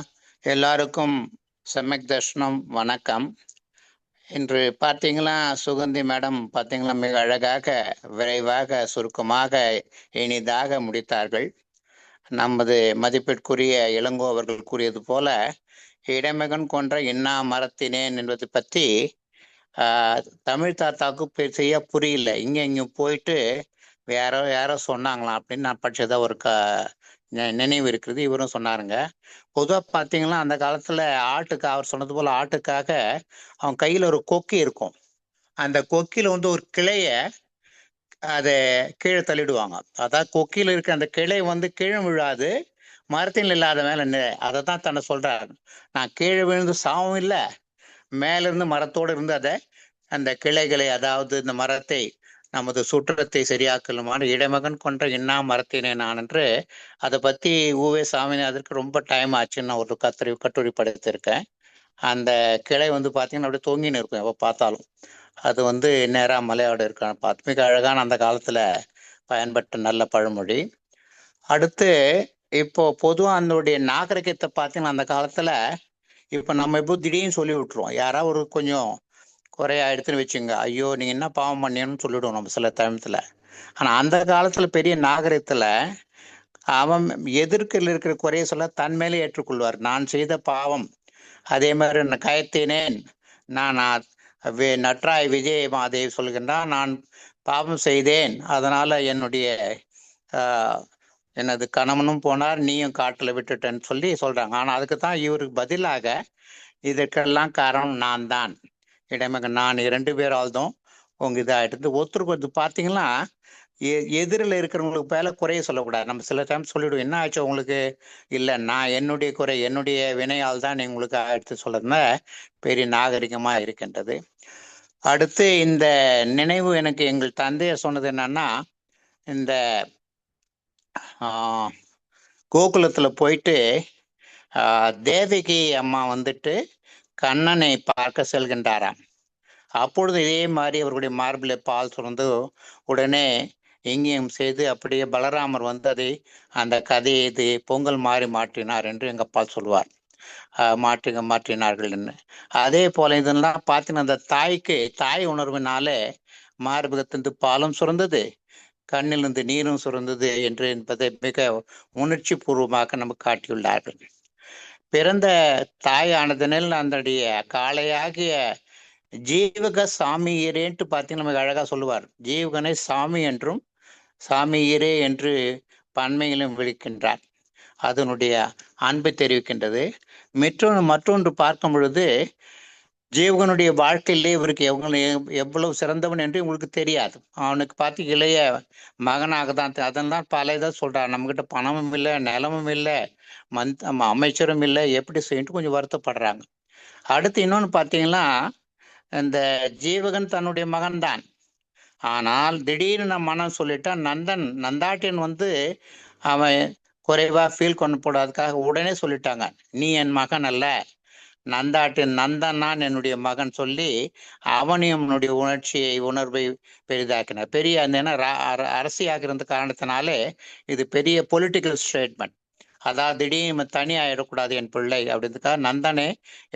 Speaker 3: எல்லாருக்கும் சமயக் தர்ஷனம் வணக்கம். இன்று பார்த்தீங்களா சுகந்தி மேடம் பார்த்தீங்களா, மிக அழகாக விரைவாக சுருக்கமாக இனிதாக முடித்தார்கள். நமது மதிப்பிற்குரிய இளங்கோ அவர்கள் கூறியது போல, இடைமகன் கொன்ற இன்னா மரத்தினேன் என்பது பற்றி தமிழ் தாத்தாவுக்கு செய்ய புரியல. இங்கே போயிட்டு யாரோ சொன்னாங்களாம் அப்படின்னு நான் படிச்சதா ஒரு நினைவு இருக்குது. இவரும் சொன்னாருங்க. பொதுவாக பார்த்தீங்கன்னா அந்த காலத்தில் அவர் சொன்னது போல் ஆட்டுக்காக அவன் கையில் ஒரு கொக்கி இருக்கும். அந்த கொக்கியில் ஒரு கிளைய அதை கீழே தள்ளிடுவாங்க. அதாவது கொக்கியில் இருக்க அந்த கிளை கீழே விழாது, மரத்தில் இல்லாத மேலே. அதை தான் தன்னை சொல்றாரு, நான் கீழே விழுந்து சாவும் இல்லை, மேலிருந்து மரத்தோடு இருந்து அதை அந்த கிளைகளை, அதாவது இந்த மரத்தை நமது சுற்றத்தை சரியாக்கலுமான இடைமகன் கொன்ற இன்னா மரத்தினே நான் என்று அதை பற்றி ஊவே சாமிநாதருக்கு ரொம்ப டைம் ஆச்சுன்னு நான் ஒரு கட்டுரை படைத்திருக்கேன். அந்த கிளை பார்த்தீங்கன்னா அப்படியே தொங்கின்னு இருக்கும் எப்போ பார்த்தாலும். அது நேராக மலையோடு இருக்கான்னு பார்த்து மிக அழகான அந்த காலத்தில் பயன்பட்ட நல்ல பழமொழி. அடுத்து இப்போ பொதுவாக அதனுடைய நாகரிகத்தை பார்த்தீங்கன்னா அந்த காலத்தில் இப்போ நம்ம இப்போ திடீர்னு சொல்லி விட்டுருவோம். யாராவது ஒரு கொஞ்சம் குறையா எடுத்துன்னு வச்சுங்க, ஐயோ நீங்கள் என்ன பாவம் பண்ணியன்னு சொல்லிவிடுவோம் நம்ம சில டைமத்தில். ஆனால் அந்த காலத்தில் பெரிய நாகரிகத்தில் அவன் எதிர்க்கில் இருக்கிற குறைய சொல்ல தன் மேலே ஏற்றுக்கொள்வார். நான் செய்த பாவம், அதே மாதிரி நான் கயத்தினேன், நான் நட்ராய் விஜய் மாதேவி சொல்கின்றான், நான் பாவம் செய்தேன், அதனால எனது கணவனும் போனார், நீயும் காட்டில் விட்டுட்டேன்னு சொல்றாங்க. ஆனால் அதுக்கு தான் இவருக்கு பதிலாக இதற்கெல்லாம் காரணம் நான் தான், இடைமகன் நான் 2 பேரால் தான் உங்க இதாகிட்டு ஒருத்தருக்கு பார்த்தீங்கன்னா எதிரில் இருக்கிறவங்களுக்கு மேலே குறைய சொல்லக்கூடாது. நம்ம சில டைம் சொல்லிவிடுவோம், என்ன ஆச்சு உங்களுக்கு, இல்லை நான் என்னுடைய குறை என்னுடைய வினையால் தான் உங்களுக்கு எடுத்து சொல்றதுனா பெரிய நாகரிகமாக இருக்கின்றது. அடுத்து இந்த நினைவு எனக்கு எங்கள் தந்தையர் சொன்னது என்னன்னா, இந்த கோகுலத்துல போயிட்டு தேவகி அம்மா வந்துட்டு கண்ணனை பார்க்க செல்கின்றாராம். அப்பொழுது இதே மாதிரி அவர்களுடைய மார்பிளை பால் சுரந்து உடனே இங்கேயும் செய்து அப்படியே பலராமர் வந்து அதை அந்த கதையை இது பொங்கல் மாறி மாற்றினார் என்று எங்க அப்பா சொல்வார். மாற்றினார்கள் என்று. அதே போல இதெல்லாம் பார்த்தீங்கன்னா அந்த தாய்க்கு தாய் உணர்வினாலே மார்பகத்திலிருந்து பாலும் சுரந்தது, கண்ணிலிருந்து நீரும் சுரந்தது என்று என்பதை மிக உணர்ச்சி பூர்வமாக நமக்கு காட்டியுள்ளார்கள். பிறந்த தாயானதனில் அதனுடைய காளையாகிய ஜீவக சாமியரேன்ட்டு பார்த்தீங்கன்னா நமக்கு அழகா சொல்லுவார். ஜீவகனை சாமி என்றும் சாமியரே என்று பன்மையிலும் விழிக்கின்றார். அதனுடைய அன்பை தெரிவிக்கின்றது. மற்றொன்று பார்க்கும் பொழுது ஜீவகனுடைய வாழ்க்கையிலே இவருக்கு எவ்வளவு சிறந்தவன் என்று உங்களுக்கு தெரியாது. அவனுக்கு பார்த்து இளைய மகனாக தான் அதெல்லாம் பல இதாக சொல்றார். நம்மகிட்ட பணமும் இல்லை, நிலமும் இல்லை, அமைச்சரும் இல்லை, எப்படி செய்யிட்டு கொஞ்சம் வருத்தப்படுறாங்க. அடுத்து இன்னொன்று பார்த்தீங்கன்னா, இந்த ஜீவகன் தன்னுடைய மகன்தான். ஆனால் திடீர்னு மனம் சொல்லிட்டா நந்தாட்டியன் வந்து அவன் குறைவா ஃபீல் கொண்டு போடாதுக்காக உடனே சொல்லிட்டாங்க, நீ என் மகன் அல்ல, நந்தாட்டின் நந்தன் நான் என்னுடைய மகன் சொல்லி அவனையும் உணர்வை பெரிதாக்கினார். பெரிய அந்த அரசியாக இருந்த காரணத்தினாலே இது பெரிய பொலிட்டிக்கல் ஸ்டேட்மெண்ட். அதாவது திடீர்னு தனி ஆயிடக்கூடாது என் பிள்ளை அப்படின்றதுக்காக நந்தனே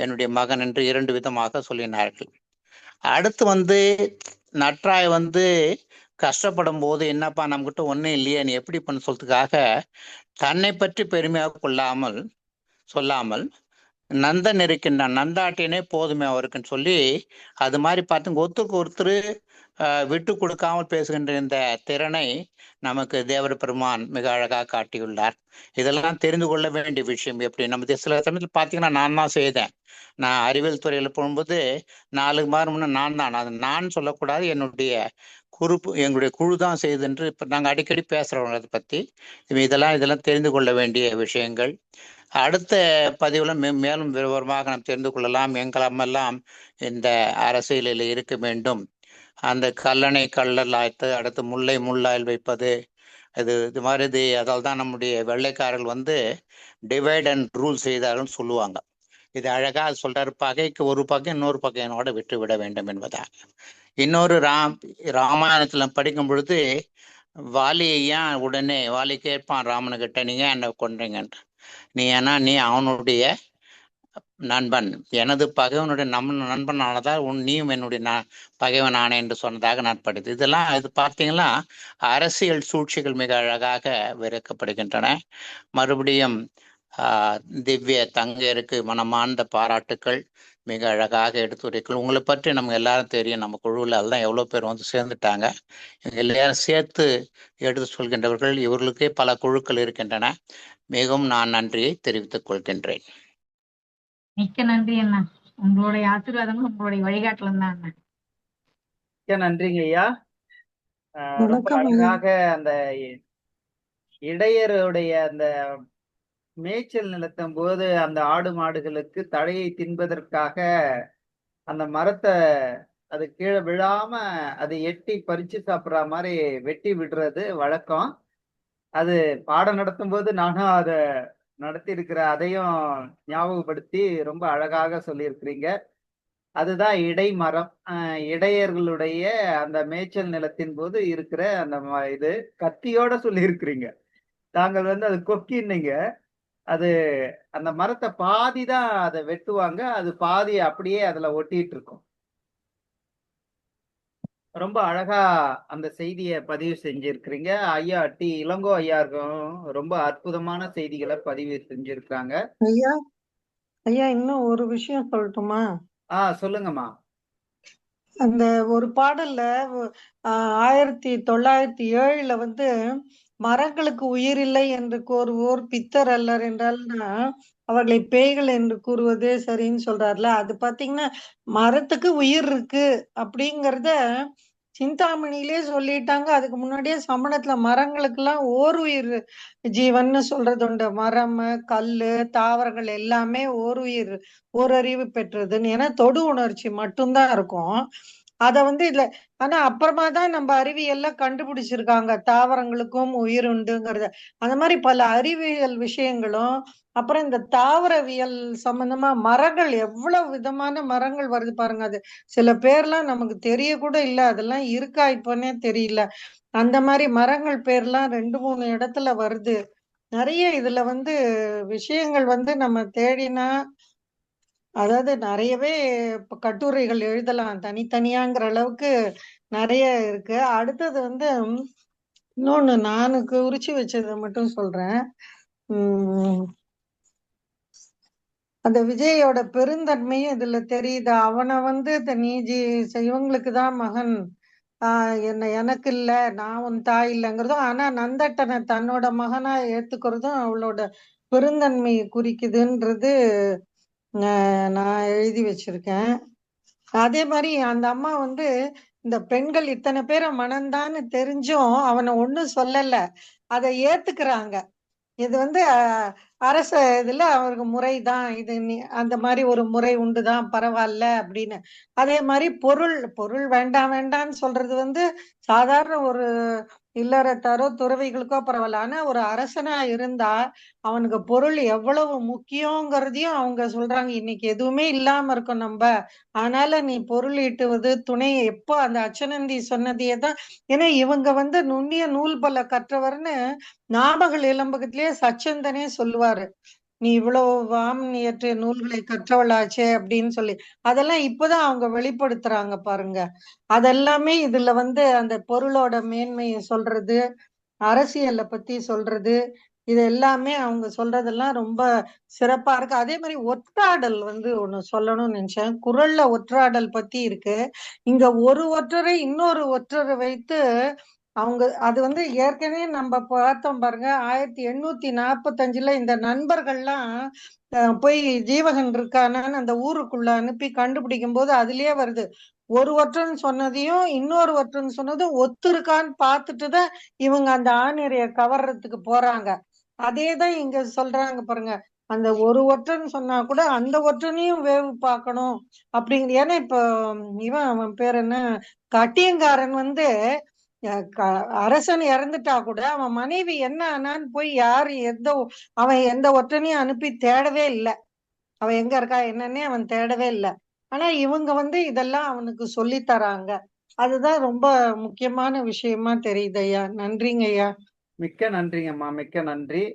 Speaker 3: என்னுடைய மகன் என்று 2 விதமாக சொல்லினார்கள். அடுத்து வந்து நற்றாய் வந்து கஷ்டப்படும் போது என்னப்பா நம்மகிட்ட ஒன்றும் இல்லையே நீ எப்படி பண்ண சொல்றதுக்காக தன்னை பற்றி பெருமையாக சொல்லாமல் நந்தன் இருக்கின்றான், நந்தாட்டினே போதுமே அவருக்குன்னு சொல்லி அது மாதிரி பார்த்து ஒருத்தருக்கு ஒருத்தர் விட்டு கொடுக்காமல் பேசுகின்ற இந்த திறனை நமக்கு தேவர் பெருமான் மிக அழகாக காட்டியுள்ளார். இதெல்லாம் தெரிந்து கொள்ள வேண்டிய விஷயம். எப்படி நம்ம சில சமயத்தில் பார்த்தீங்கன்னா நான் தான் செய்தேன். நான் அறிவியல் துறையில் போகும்போது 4 மாதம் முன்னே நான் தான், அது நான் சொல்லக்கூடாது, எங்களுடைய குழு தான் செய்யுது என்று இப்போ நாங்கள் அடிக்கடி பேசுகிறோம். அதை பற்றி இதெல்லாம் தெரிந்து கொள்ள வேண்டிய விஷயங்கள். அடுத்த பதிவுல மேலும் விவரமாக நாம் தெரிந்து கொள்ளலாம். எங்களெல்லாம் இந்த அரசியலில் இருக்க வேண்டும், அந்த கல்லணை கல்லல் ஆய்த்து அடுத்து முல்லை முள்ளாயில் வைப்பது, இது மாதிரி அதால் தான் நம்முடைய வெள்ளைக்காரர்கள் வந்து டிவைட் அண்ட் ரூல் செய்தார்கள் சொல்லுவாங்க. இது அழகா சொல்றாரு, பகைக்கு ஒரு பகை இன்னொரு பகையனோட விட்டு விட வேண்டும் என்பதாக. இன்னொரு ராமாயணத்துல படிக்கும் பொழுது வாலியை ஏன் உடனே வாலி கேட்பான் ராமனுக்கிட்ட, நீங்க என்ன கொன்றீங்கன்ற, நீ அவனுடைய நண்பன், எனது பகைவனுடைய நண்பன் ஆனதால் நீயும் என்னுடைய பகைவன் ஆனே என்று சொன்னதாக நான் படித்தது. இதெல்லாம் இது பார்த்தீங்கன்னா அரசியல் சூழ்ச்சிகள் மிக அழகாக விவரிக்கப்படுகின்றன. மறுபடியும் திவ்ய தங்கையருக்கு மனமார்ந்த பாராட்டுக்கள், மிக அழகாக எடுத்துரைகள். உங்களை பற்றி நம்ம எல்லாரும் தெரியும், நம்ம குழுவில் அதுதான் எவ்வளோ பேர் வந்து சேர்ந்துட்டாங்க. எல்லாரும் சேர்த்து எடுத்து சொல்கின்றவர்கள். இவர்களுக்கே பல குழுக்கள் இருக்கின்றன. மிகவும் நான் நன்றியை தெரிவித்துக் கொள்கின்றேன்.
Speaker 2: மிக்க நன்றி அண்ணா. உங்களுடைய ஆசீர்வாதமும் உங்களுடைய வழிகாட்டலும் தான் அண்ணா.
Speaker 1: மிக்க நன்றிங்க ஐயா. ரொம்ப அழகாக அந்த இடையருடைய அந்த மேய்ச்சல் நிலத்தும் போது அந்த ஆடு மாடுகளுக்கு தழையை தின்பதற்காக அந்த மரத்தை அது கீழே விழாம அது எட்டி பறிச்சு சாப்பிட்ற மாதிரி வெட்டி விடுறது வழக்கம். அது பாடம் நடத்தும் போது நானும் அதை நடத்தி இருக்கிற, அதையும் ஞாபகப்படுத்தி ரொம்ப அழகாக சொல்லியிருக்கிறீங்க. அதுதான் இடை மரம். இடையர்களுடைய அந்த மேய்ச்சல் நிலத்தின் போது இருக்கிற அந்த இது கத்தியோட சொல்லியிருக்கிறீங்க. தாங்கள் வந்து அது கொக்கின்னீங்க. அது அந்த மரத்தை பாதி தான் அதை வெட்டுவாங்க, அது பாதி அப்படியே அதுல ஒட்டிட்டு இருக்கும். ரொம்ப அழகா அந்த செய்தியை பதிவு செஞ்சிருக்கிறீங்க ஐயா. இளங்கோ ஐயாருக்கும் ரொம்ப அற்புதமான செய்திகளை பதிவு செஞ்சிருக்காங்க.
Speaker 5: ஐயா இன்னும் ஒரு விஷயம் சொல்லட்டுமா?
Speaker 1: சொல்லுங்கம்மா.
Speaker 5: அந்த ஒரு பாடல்ல 1907 வந்து மரங்களுக்கு உயிர் இல்லை என்று கூறுவோர் பித்தர் அல்லர் என்றால்னா அவர்களை பேய்கள் என்று கூறுவதே சரின்னு சொல்றாருல. அது பாத்தீங்கன்னா மரத்துக்கு உயிர் இருக்கு அப்படிங்கறத சிந்தாமணியிலே சொல்லிட்டாங்க. அதுக்கு முன்னாடியே சமணத்துல மரங்களுக்கு எல்லாம் ஓர் உயிர் ஜீவன்னு சொல்றது உண்டு. மரம், கல்லு, தாவரங்கள் எல்லாமே ஓர் உயிர், ஓரறிவு பெற்றதுன்னு. ஏன்னா தொடு உணர்ச்சி மட்டும்தான் இருக்கும். அத வந்து இதுல ஆனா அப்புறமா தான் நம்ம அறிவியல்ல கண்டுபிடிச்சிருக்காங்க தாவரங்களுக்கும் உயிர் உண்டுங்கிறத. அந்த மாதிரி பல அறிவியல் விஷயங்களும் அப்புறம் இந்த தாவரவியல் சம்பந்தமா மரங்கள் எவ்வளவு விதமான மரங்கள் வருது பாருங்க. அது சில பேர்லாம் நமக்கு தெரிய கூட இல்ல, அதெல்லாம் இருக்கா இப்பன்னே தெரியல. அந்த மாதிரி மரங்கள் பேர்லாம் 2-3 இடத்துல வருது. நிறைய இதுல வந்து விஷயங்கள் வந்து நம்ம தேடினா அதாவது நிறையவே இப்ப கட்டுரைகள் எழுதலாம் தனித்தனியாங்கிற அளவுக்கு நிறைய இருக்கு. அடுத்தது வந்து இன்னொன்னு நானு குறிச்சு வச்சதை மட்டும் சொல்றேன். உம் அந்த விஜயோட பெருந்தன்மையும் இதுல தெரியுது. அவனை வந்து இவங்களுக்கு தான் மகன், எனக்கு இல்ல, நான் உன் தாய் இல்லைங்கிறதும், ஆனா நந்தட்டனை தன்னோட மகனா ஏத்துக்கிறதும் அவளோட பெருந்தன்மையை குறிக்குதுன்றது நான் எழுதி வச்சிருக்கேன். அதே மாதிரி அந்த அம்மா வந்து இந்த பெண்கள் இத்தனை பேரை மணந்தான்னு தெரிஞ்சும் அவனை ஒண்ணும் சொல்லல, அதை ஏத்துக்கிறாங்க. இது வந்து அரச இதுல அவருக்கு முறைதான் இது, அந்த மாதிரி ஒரு முறை உண்டுதான், பரவாயில்ல அப்படின்னு. அதே மாதிரி பொருள் வேண்டாம் வேண்டாம்னு சொல்றது வந்து சாதாரண ஒரு இல்லறத்தாரோ துறவிகளுக்கோ பரவாயில்ல. ஆனா ஒரு அரசனா இருந்தா அவனுக்கு பொருள் எவ்வளவு முக்கியங்கிறதையும் அவங்க சொல்றாங்க. இன்னைக்கு எதுவுமே இல்லாம இருக்கோம் நம்ம, அதனால நீ பொருள் ஈட்டுவது துணை. எப்போ அந்த அச்சனந்தி சொன்னதையே தான். ஏன்னா இவங்க வந்து நுண்ணிய நூல் பல கற்றவர்னு நாமகள் இளம்பகத்திலேயே சச்சந்தனே சொல்லுவாரு. நீ இவ்வளவு இயற்றிய நூல்களை கற்றவளாச்சே அப்படின்னு சொல்லி. அதெல்லாம் இப்பதான் அவங்க வெளிப்படுத்துறாங்க பாருங்க. அதெல்லாமே இதுல வந்து அந்த பொருளோட மேன்மையை சொல்றது, அரசியலை பத்தி சொல்றது, இது எல்லாமே அவங்க சொல்றதெல்லாம் ரொம்ப சிறப்பா இருக்கு. அதே மாதிரி ஒற்றாடல் வந்து ஒண்ணு சொல்லணும்னு நினைச்சேன். குறள்ல ஒற்றாடல் பத்தி இருக்கு. இங்க ஒரு ஒற்றரை இன்னொரு ஒற்றரை வைத்து அவங்க அது வந்து ஏற்கனவே நம்ம பார்த்தோம் பாருங்க. 1845 இந்த நண்பர்கள்லாம் போய் ஜீவகன் இருக்கானான்னு அந்த ஊருக்குள்ள அனுப்பி கண்டுபிடிக்கும் போது அதுலயே வருது. ஒரு ஒற்றன் சொன்னதையும் இன்னொரு ஒற்றன் சொன்னதும் ஒத்து இருக்கான்னு பார்த்துட்டு தான் இவங்க அந்த ஆணிரைய கவர்றதுக்கு போறாங்க. அதேதான் இங்க சொல்றாங்க பாருங்க. அந்த ஒரு ஒற்றன் சொன்னா கூட அந்த ஒற்றனையும் வேவு பார்க்கணும் அப்படிங்கிற. ஏன்னா இப்ப அவன் பேர் என்ன, கட்டியங்காரன் வந்து அரசன் இறந்துட்டா கூட அவன் மனைவி என்ன ஆனான்னு போய் அவன் எந்த ஒற்றனையும் அனுப்பி தேடவே இல்லை. அவன் எங்க இருக்கா என்னன்னே அவன் தேடவே இல்லை. ஆனா இவங்க வந்து இதெல்லாம் அவனுக்கு சொல்லி தராங்க. அதுதான் ரொம்ப முக்கியமான விஷயமா தெரியுது ஐயா. நன்றிங்க ஐயா.
Speaker 1: மிக்க நன்றிங்கம்மா, மிக்க நன்றி.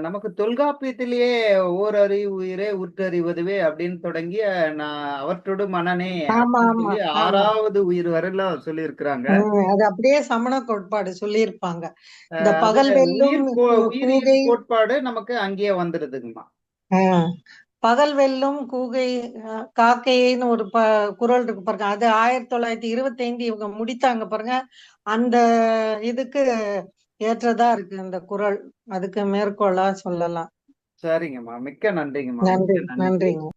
Speaker 1: நமக்கு தொல்காப்பியத்திலேயே ஓரறிவு உயிரே உற்றறிவதுவே அப்படின்னு தொடங்கி நான் அவற்றோடு மனனே
Speaker 5: ஆமா
Speaker 1: அப்படின்னு
Speaker 5: ஆமா
Speaker 1: சொல்லி
Speaker 5: ஆமா
Speaker 1: 6வது உயிர் வரையிலும் சொல்லியிருக்கிறாங்க.
Speaker 5: அது அப்படியே சமண கோட்பாடு சொல்லியிருப்பாங்க. இந்த
Speaker 1: அது
Speaker 5: பகல் வெல்லும்
Speaker 1: உயிரியல்
Speaker 5: கூகை,
Speaker 1: கோட்பாடு நமக்கு அங்கேயே வந்துடுதுங்கம்மா.
Speaker 5: பகல் வெல்லும் கூகை காக்கைன்னு ஒரு குறள் இருக்கு பாருங்க. அது 1925 இவங்க முடித்தாங்க பாருங்க. அந்த இதுக்கு ஏற்றதா இருக்கு அந்த குறள். அதுக்கு மேற்கோளா சொல்லலாம்.
Speaker 1: சரிங்கம்மா, மிக்க நன்றிங்கம்மா,
Speaker 5: நன்றி
Speaker 1: மிக்க நன்றி.
Speaker 5: நன்றிங்க.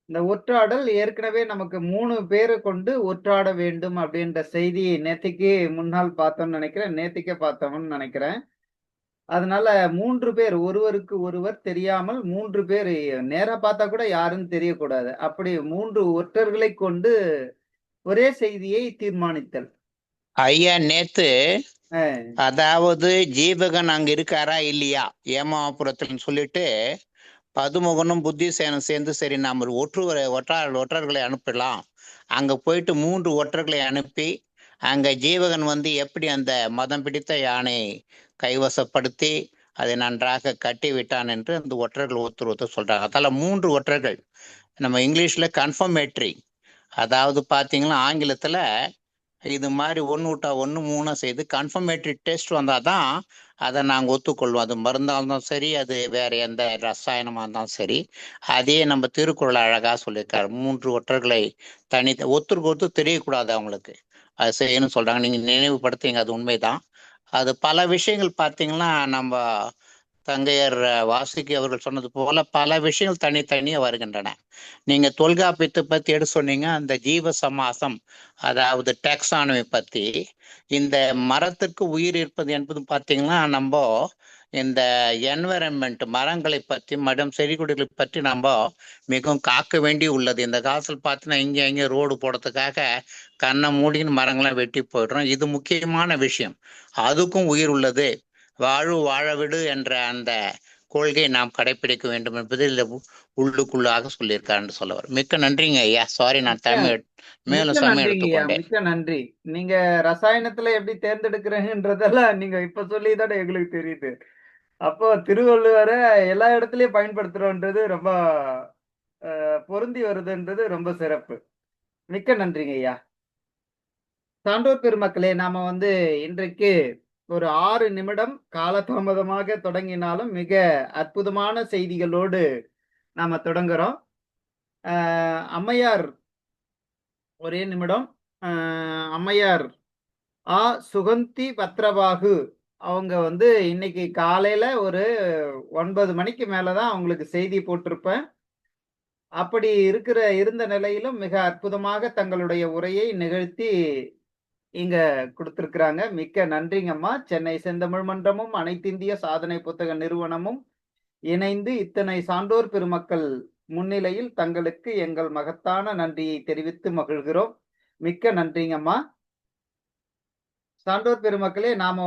Speaker 1: இந்த ஒற்றாடல் ஏற்கனவே நமக்கு 3 பேரை கொண்டு ஒற்றாட வேண்டும் அப்படின்ற செய்தியை நேத்திக்கு முன்னால் பார்த்தோம்னு நினைக்கிறேன். நேத்திக்கே பார்த்தோம்னு நினைக்கிறேன். அதனால 3 பேர், ஒருவருக்கு ஒருவர் தெரியாமல் 3 பேர் நேரா பார்த்தா கூட யாருன்னு தெரியக்கூடாது. அப்படி 3 ஒற்றர்களை கொண்டு ஒரே செய்தியை தீர்மானித்தல்.
Speaker 3: ஐயா, நேத்து
Speaker 1: அஹ்,
Speaker 3: அதாவது ஜீவகன் அங்க இருக்காரா இல்லையா ஏமாபுரத்துலன்னு சொல்லிட்டு பதுமுகனும் புத்திசேனும் சேர்ந்து சரி நாம ஒற்றர்களை அனுப்பலாம். அங்க போயிட்டு 3 ஒற்றர்களை அனுப்பி அங்க ஜீவகன் வந்து எப்படி அந்த மதம் பிடித்த யானை கைவசப்படுத்தி அதை நன்றாக கட்டி விட்டான் என்று அந்த ஒற்றர்கள் ஒருத்தர் சொல்றாங்க. அதில் 3 ஒற்றர்கள். நம்ம இங்கிலீஷ்ல கன்ஃபர்மேட்ரி, அதாவது பார்த்தீங்கன்னா ஆங்கிலத்துல இது மாதிரி 1 விட்டா 1 3 செய்து கன்ஃபர்மேட்ரி டெஸ்ட் வந்தாதான் அதை நாங்கள் ஒத்துக்கொள்வோம். அது மருந்தாக இருந்தாலும் சரி, அது வேற எந்த ரசாயனமாக இருந்தாலும் சரி. அதே நம்ம திருக்குறள் அழகா சொல்லியிருக்காரு. 3 ஒற்றர்களை ஒருத்தருக்கு ஒருத்தர் தெரியக்கூடாது அவங்களுக்கு, அது செய்யணும்னு சொல்றாங்க. நீங்க நினைவுபடுத்துங்க, அது உண்மைதான். அது பல விஷயங்கள் பார்த்தீங்கன்னா நம்ம தங்கையர் வாசுகி அவர்கள் சொன்னது போல பல விஷயங்கள் தனித்தனியே வருகின்றன. நீங்க தொல்காப்பியத்தை பத்தி எடுத்து சொன்னீங்க, அந்த ஜீவ சமாசம், அதாவது டாக்ஸானமி பத்தி. இந்த மரத்திற்கு உயிர் இருப்பது என்பது பார்த்தீங்கன்னா நம்ம இந்த என்வரன்மெண்ட் மரங்களை பற்றி மற்றும் செடி கொடிகளை பற்றி நம்ம மிகவும் காக்க வேண்டி உள்ளது. இந்த காலத்தில் பார்த்தீங்கன்னா இங்கே ரோடு போடுறதுக்காக கண்ணை மூடின்னு மரங்கள்லாம் வெட்டி போயிடுறோம். இது முக்கியமான விஷயம். அதுக்கும் உயிர் உள்ளது. வாழ விடு என்ற அந்த கொள்கையை நாம் கடைபிடிக்க வேண்டும் என்பது உள்ளுக்குள்ளாக சொல்லியிருக்காருன்னு சொல்லவர். மிக்க நன்றிங்க ஐயா. சாரி, நான் தமிழ் மேலும்
Speaker 1: மிக்க
Speaker 3: சமயம்
Speaker 1: நன்றிங்க ஐயா,
Speaker 3: எடுத்துக்கொண்டேன்.
Speaker 1: மிக்க நன்றி. நீங்க ரசாயனத்துல எப்படி தேர்ந்தெடுக்கிறீங்கன்றதெல்லாம் நீங்க இப்ப சொல்லிதானே எங்களுக்கு தெரியுது. அப்போ திருவள்ளுவரை எல்லா இடத்துலயும் பயன்படுத்துறோன்றது ரொம்ப பொருந்தி வருதுன்றது ரொம்ப சிறப்பு. மிக்க நன்றிங்க ஐயா. சான்றோர் பெருமக்களே, நாம இன்றைக்கு ஒரு 6 நிமிடம் காலதாமதமாக தொடங்கினாலும் மிக அற்புதமான செய்திகளோடு நாம தொடங்குறோம். அம்மையார், ஒரே நிமிடம். அம்மையார் ஆ சுகந்தி பத்ரபாகு அவங்க இன்னைக்கு காலையில ஒரு 9 மணிக்கு மேலதான் அவங்களுக்கு செய்தி போட்டிருப்பேன். அப்படி இருந்த நிலையிலும் மிக அற்புதமாக தங்களுடைய உரையை நிகழ்த்தி இங்க கொடுத்திருக்கிறாங்க. மிக்க நன்றிங்கம்மா. சென்னை செந்தமிழ் மன்றமும் அனைத்திந்திய சாதனை புத்தக நிறுவனமும் இணைந்து இத்தனை சான்றோர் பெருமக்கள் முன்னிலையில் தங்களுக்கு எங்கள் மகத்தான நன்றியை தெரிவித்து மகிழ்கிறோம். மிக்க நன்றிங்கம்மா. சான்றோர் பெருமக்களே, நாம